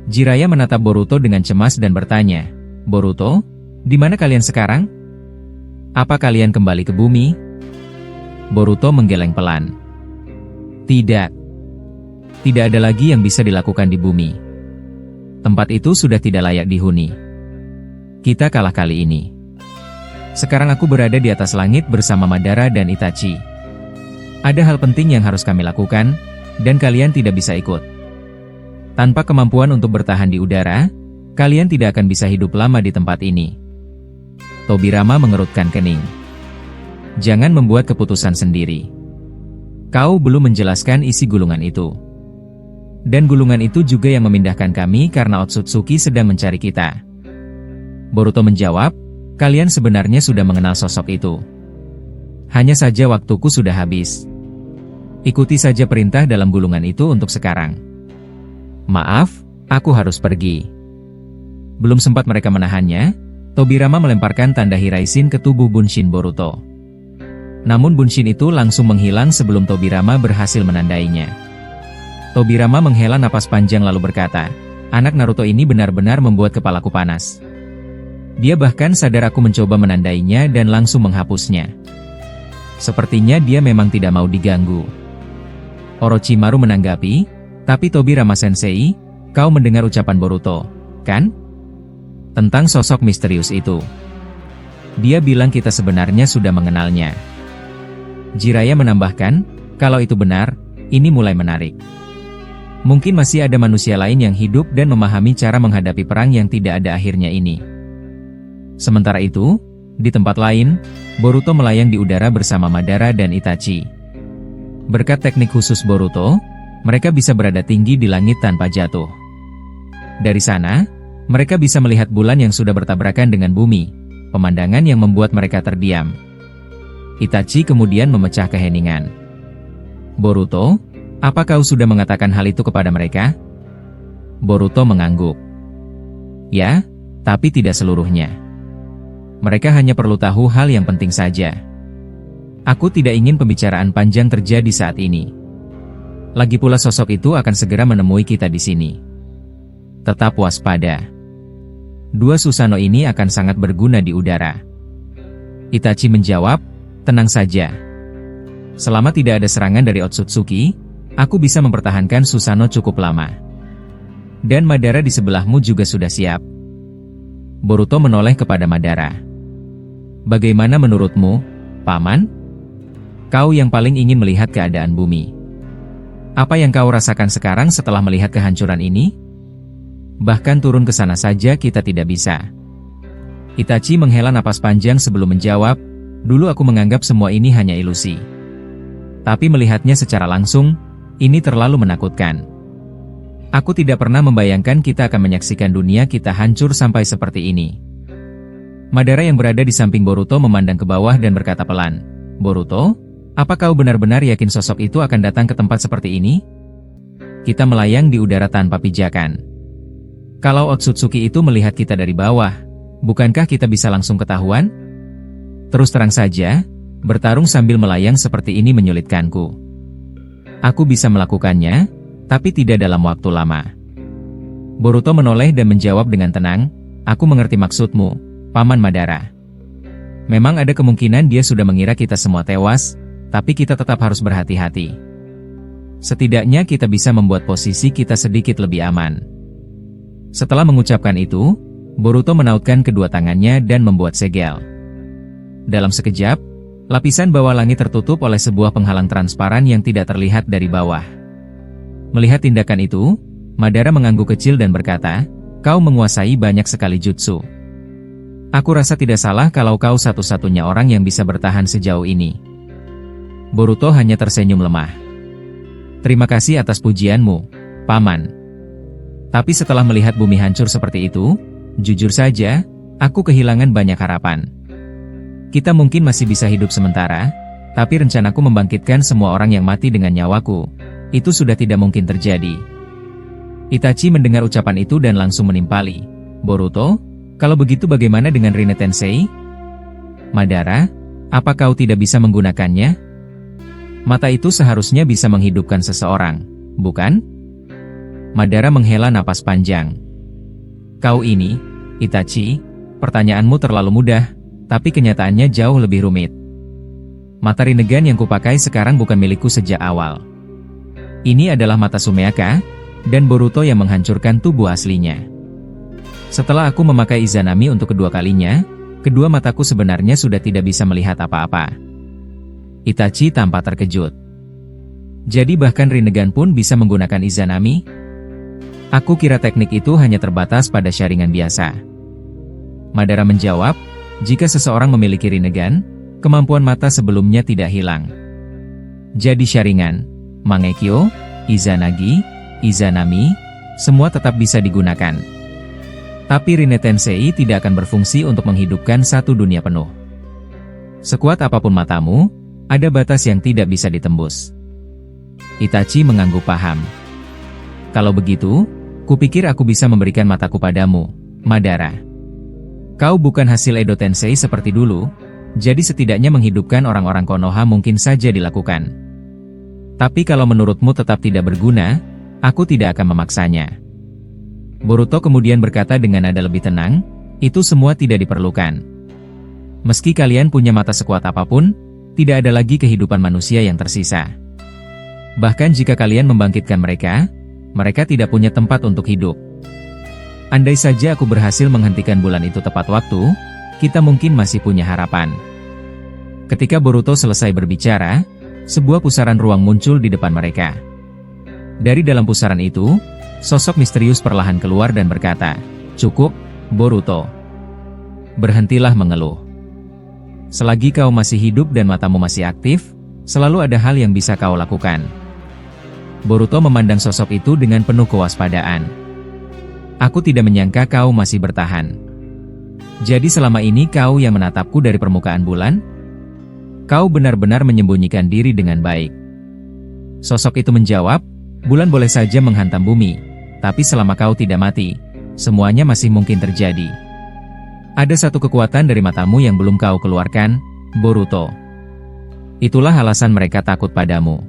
Jiraiya menatap Boruto dengan cemas dan bertanya, "Boruto, di mana kalian sekarang? Apa kalian kembali ke bumi?" Boruto menggeleng pelan. Tidak. Tidak ada lagi yang bisa dilakukan di bumi. Tempat itu sudah tidak layak dihuni. Kita kalah kali ini. Sekarang aku berada di atas langit bersama Madara dan Itachi. Ada hal penting yang harus kami lakukan, dan kalian tidak bisa ikut. Tanpa kemampuan untuk bertahan di udara, kalian tidak akan bisa hidup lama di tempat ini." Tobirama mengerutkan kening. "Jangan membuat keputusan sendiri. Kau belum menjelaskan isi gulungan itu. Dan gulungan itu juga yang memindahkan kami karena Otsutsuki sedang mencari kita." Boruto menjawab, "Kalian sebenarnya sudah mengenal sosok itu. Hanya saja waktuku sudah habis. Ikuti saja perintah dalam gulungan itu untuk sekarang." "Maaf, aku harus pergi." Belum sempat mereka menahannya, Tobirama melemparkan tanda Hiraishin ke tubuh Bunshin Boruto. Namun Bunshin itu langsung menghilang sebelum Tobirama berhasil menandainya. Tobirama menghela napas panjang lalu berkata, "Anak Naruto ini benar-benar membuat kepalaku panas. Dia bahkan sadar aku mencoba menandainya dan langsung menghapusnya. Sepertinya dia memang tidak mau diganggu." Orochimaru menanggapi, "Tapi Tobirama Sensei, kau mendengar ucapan Boruto, kan? Tentang sosok misterius itu. Dia bilang kita sebenarnya sudah mengenalnya." Jiraiya menambahkan, "Kalau itu benar, ini mulai menarik. Mungkin masih ada manusia lain yang hidup dan memahami cara menghadapi perang yang tidak ada akhirnya ini." Sementara itu, di tempat lain, Boruto melayang di udara bersama Madara dan Itachi. Berkat teknik khusus Boruto, mereka bisa berada tinggi di langit tanpa jatuh. Dari sana, mereka bisa melihat bulan yang sudah bertabrakan dengan bumi, pemandangan yang membuat mereka terdiam. Itachi kemudian memecah keheningan. Boruto, apa kau sudah mengatakan hal itu kepada mereka? Boruto mengangguk. Ya, tapi tidak seluruhnya. Mereka hanya perlu tahu hal yang penting saja. Aku tidak ingin pembicaraan panjang terjadi saat ini. Lagi pula sosok itu akan segera menemui kita di sini. Tetap waspada. Dua Susanoo ini akan sangat berguna di udara. Itachi menjawab, tenang saja. Selama tidak ada serangan dari Otsutsuki, aku bisa mempertahankan Susanoo cukup lama. Dan Madara di sebelahmu juga sudah siap. Boruto menoleh kepada Madara. Bagaimana menurutmu, Paman? Kau yang paling ingin melihat keadaan bumi. Apa yang kau rasakan sekarang setelah melihat kehancuran ini? Bahkan turun ke sana saja kita tidak bisa. Itachi menghela napas panjang sebelum menjawab, dulu aku menganggap semua ini hanya ilusi. Tapi melihatnya secara langsung, ini terlalu menakutkan. Aku tidak pernah membayangkan kita akan menyaksikan dunia kita hancur sampai seperti ini. Madara yang berada di samping Boruto memandang ke bawah dan berkata pelan, Boruto, apa kau benar-benar yakin sosok itu akan datang ke tempat seperti ini? Kita melayang di udara tanpa pijakan. Kalau Otsutsuki itu melihat kita dari bawah, bukankah kita bisa langsung ketahuan? Terus terang saja, bertarung sambil melayang seperti ini menyulitkanku. Aku bisa melakukannya, tapi tidak dalam waktu lama. Boruto menoleh dan menjawab dengan tenang, aku mengerti maksudmu, Paman Madara. Memang ada kemungkinan dia sudah mengira kita semua tewas, tapi kita tetap harus berhati-hati. Setidaknya kita bisa membuat posisi kita sedikit lebih aman. Setelah mengucapkan itu, Boruto menautkan kedua tangannya dan membuat segel. Dalam sekejap, lapisan bawah langit tertutup oleh sebuah penghalang transparan yang tidak terlihat dari bawah. Melihat tindakan itu, Madara mengangguk kecil dan berkata, kau menguasai banyak sekali jutsu. Aku rasa tidak salah kalau kau satu-satunya orang yang bisa bertahan sejauh ini. Boruto hanya tersenyum lemah. Terima kasih atas pujianmu, Paman. Tapi setelah melihat bumi hancur seperti itu, jujur saja, aku kehilangan banyak harapan. Kita mungkin masih bisa hidup sementara, tapi rencanaku membangkitkan semua orang yang mati dengan nyawaku, itu sudah tidak mungkin terjadi. Itachi mendengar ucapan itu dan langsung menimpali. Boruto, kalau begitu bagaimana dengan Rinne Tensei? Madara, apa kau tidak bisa menggunakannya? Mata itu seharusnya bisa menghidupkan seseorang, bukan? Madara menghela napas panjang. Kau ini, Itachi, pertanyaanmu terlalu mudah, tapi kenyataannya jauh lebih rumit. Mata Rinnegan yang kupakai sekarang bukan milikku sejak awal. Ini adalah mata Sumeaka, dan Boruto yang menghancurkan tubuh aslinya. Setelah aku memakai Izanami untuk kedua kalinya, kedua mataku sebenarnya sudah tidak bisa melihat apa-apa. Itachi tampak terkejut. Jadi bahkan Rinnegan pun bisa menggunakan Izanami? Aku kira teknik itu hanya terbatas pada sharingan biasa. Madara menjawab, jika seseorang memiliki Rinnegan, kemampuan mata sebelumnya tidak hilang. Jadi sharingan, Mangekyo, Izanagi, Izanami, semua tetap bisa digunakan. Tapi Rinne Tensei tidak akan berfungsi untuk menghidupkan satu dunia penuh. Sekuat apapun matamu, ada batas yang tidak bisa ditembus. Itachi mengangguk paham. Kalau begitu, kupikir aku bisa memberikan mataku padamu, Madara. Kau bukan hasil Edo Tensei seperti dulu, jadi setidaknya menghidupkan orang-orang Konoha mungkin saja dilakukan. Tapi kalau menurutmu tetap tidak berguna, aku tidak akan memaksanya. Boruto kemudian berkata dengan nada lebih tenang, itu semua tidak diperlukan. Meski kalian punya mata sekuat apapun, tidak ada lagi kehidupan manusia yang tersisa. Bahkan jika kalian membangkitkan mereka, mereka tidak punya tempat untuk hidup. Andai saja aku berhasil menghentikan bulan itu tepat waktu, kita mungkin masih punya harapan. Ketika Boruto selesai berbicara, sebuah pusaran ruang muncul di depan mereka. Dari dalam pusaran itu, sosok misterius perlahan keluar dan berkata, cukup, Boruto. Berhentilah mengeluh. Selagi kau masih hidup dan matamu masih aktif, selalu ada hal yang bisa kau lakukan. Boruto memandang sosok itu dengan penuh kewaspadaan. Aku tidak menyangka kau masih bertahan. Jadi selama ini kau yang menatapku dari permukaan bulan? Kau benar-benar menyembunyikan diri dengan baik. Sosok itu menjawab, bulan boleh saja menghantam bumi, tapi selama kau tidak mati, semuanya masih mungkin terjadi. Ada satu kekuatan dari matamu yang belum kau keluarkan, Boruto. Itulah alasan mereka takut padamu.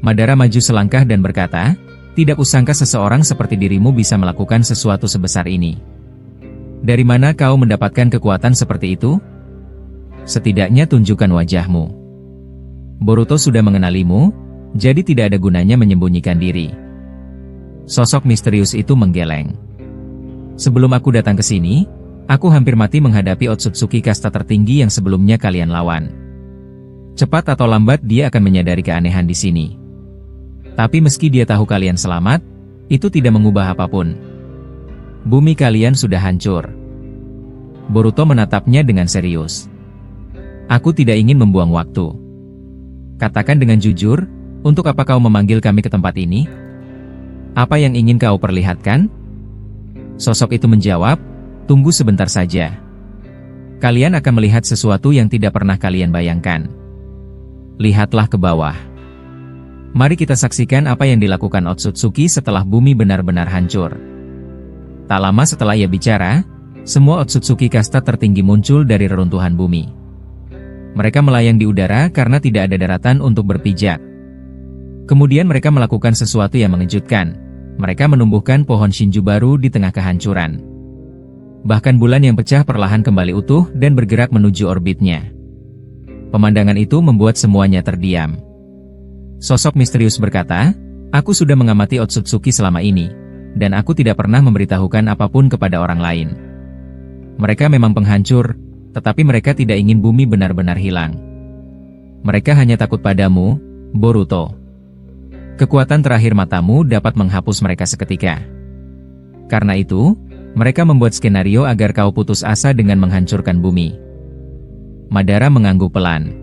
Madara maju selangkah dan berkata, tidak kusangka seseorang seperti dirimu bisa melakukan sesuatu sebesar ini. Dari mana kau mendapatkan kekuatan seperti itu? Setidaknya tunjukkan wajahmu. Boruto sudah mengenalimu, jadi tidak ada gunanya menyembunyikan diri. Sosok misterius itu menggeleng. Sebelum aku datang ke sini, aku hampir mati menghadapi Otsutsuki kasta tertinggi yang sebelumnya kalian lawan. Cepat atau lambat dia akan menyadari keanehan di sini. Tapi meski dia tahu kalian selamat, itu tidak mengubah apapun. Bumi kalian sudah hancur. Boruto menatapnya dengan serius. Aku tidak ingin membuang waktu. Katakan dengan jujur, untuk apa kau memanggil kami ke tempat ini? Apa yang ingin kau perlihatkan? Sosok itu menjawab, tunggu sebentar saja. Kalian akan melihat sesuatu yang tidak pernah kalian bayangkan. Lihatlah ke bawah. Mari kita saksikan apa yang dilakukan Otsutsuki setelah bumi benar-benar hancur. Tak lama setelah ia bicara, semua Otsutsuki kasta tertinggi muncul dari reruntuhan bumi. Mereka melayang di udara karena tidak ada daratan untuk berpijak. Kemudian mereka melakukan sesuatu yang mengejutkan. Mereka menumbuhkan pohon Shinju baru di tengah kehancuran. Bahkan bulan yang pecah perlahan kembali utuh dan bergerak menuju orbitnya. Pemandangan itu membuat semuanya terdiam. Sosok misterius berkata, aku sudah mengamati Otsutsuki selama ini, dan aku tidak pernah memberitahukan apapun kepada orang lain. Mereka memang penghancur, tetapi mereka tidak ingin bumi benar-benar hilang. Mereka hanya takut padamu, Boruto. Kekuatan terakhir matamu dapat menghapus mereka seketika. Karena itu, mereka membuat skenario agar kau putus asa dengan menghancurkan bumi. Madara mengangguk pelan.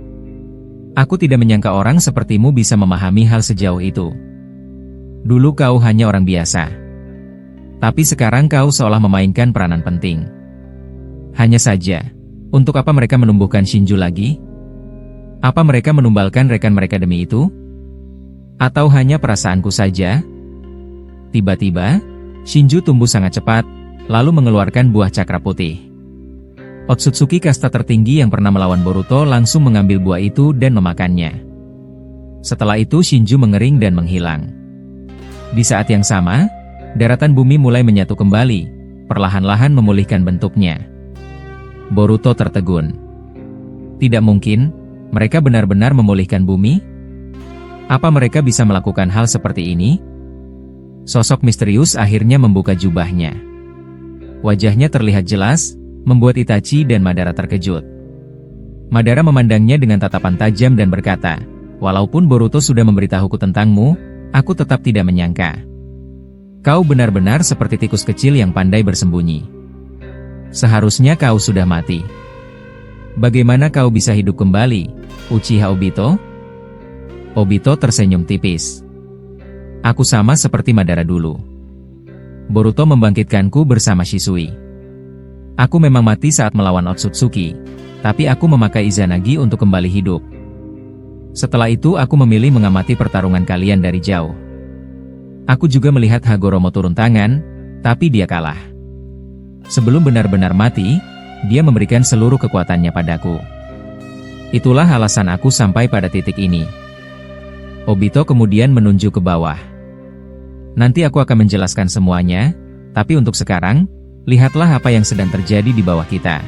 Aku tidak menyangka orang sepertimu bisa memahami hal sejauh itu. Dulu kau hanya orang biasa. Tapi sekarang kau seolah memainkan peranan penting. Hanya saja, untuk apa mereka menumbuhkan Shinju lagi? Apa mereka menumbalkan rekan mereka demi itu? Atau hanya perasaanku saja? Tiba-tiba, Shinju tumbuh sangat cepat, lalu mengeluarkan buah cakra putih. Otsutsuki kasta tertinggi yang pernah melawan Boruto langsung mengambil buah itu dan memakannya. Setelah itu Shinju mengering dan menghilang. Di saat yang sama, daratan bumi mulai menyatu kembali, perlahan-lahan memulihkan bentuknya. Boruto tertegun. Tidak mungkin, mereka benar-benar memulihkan bumi? Apa mereka bisa melakukan hal seperti ini? Sosok misterius akhirnya membuka jubahnya. Wajahnya terlihat jelas, membuat Itachi dan Madara terkejut. Madara memandangnya dengan tatapan tajam dan berkata, walaupun Boruto sudah memberitahuku tentangmu, aku tetap tidak menyangka. Kau benar-benar seperti tikus kecil yang pandai bersembunyi. Seharusnya kau sudah mati. Bagaimana kau bisa hidup kembali, Uchiha Obito? Obito tersenyum tipis. Aku sama seperti Madara dulu. Boruto membangkitkanku bersama Shisui. Aku memang mati saat melawan Otsutsuki, tapi aku memakai Izanagi untuk kembali hidup. Setelah itu aku memilih mengamati pertarungan kalian dari jauh. Aku juga melihat Hagoromo turun tangan, tapi dia kalah. Sebelum benar-benar mati, dia memberikan seluruh kekuatannya padaku. Itulah alasan aku sampai pada titik ini. Obito kemudian menunjuk ke bawah. Nanti aku akan menjelaskan semuanya, tapi untuk sekarang, lihatlah apa yang sedang terjadi di bawah kita.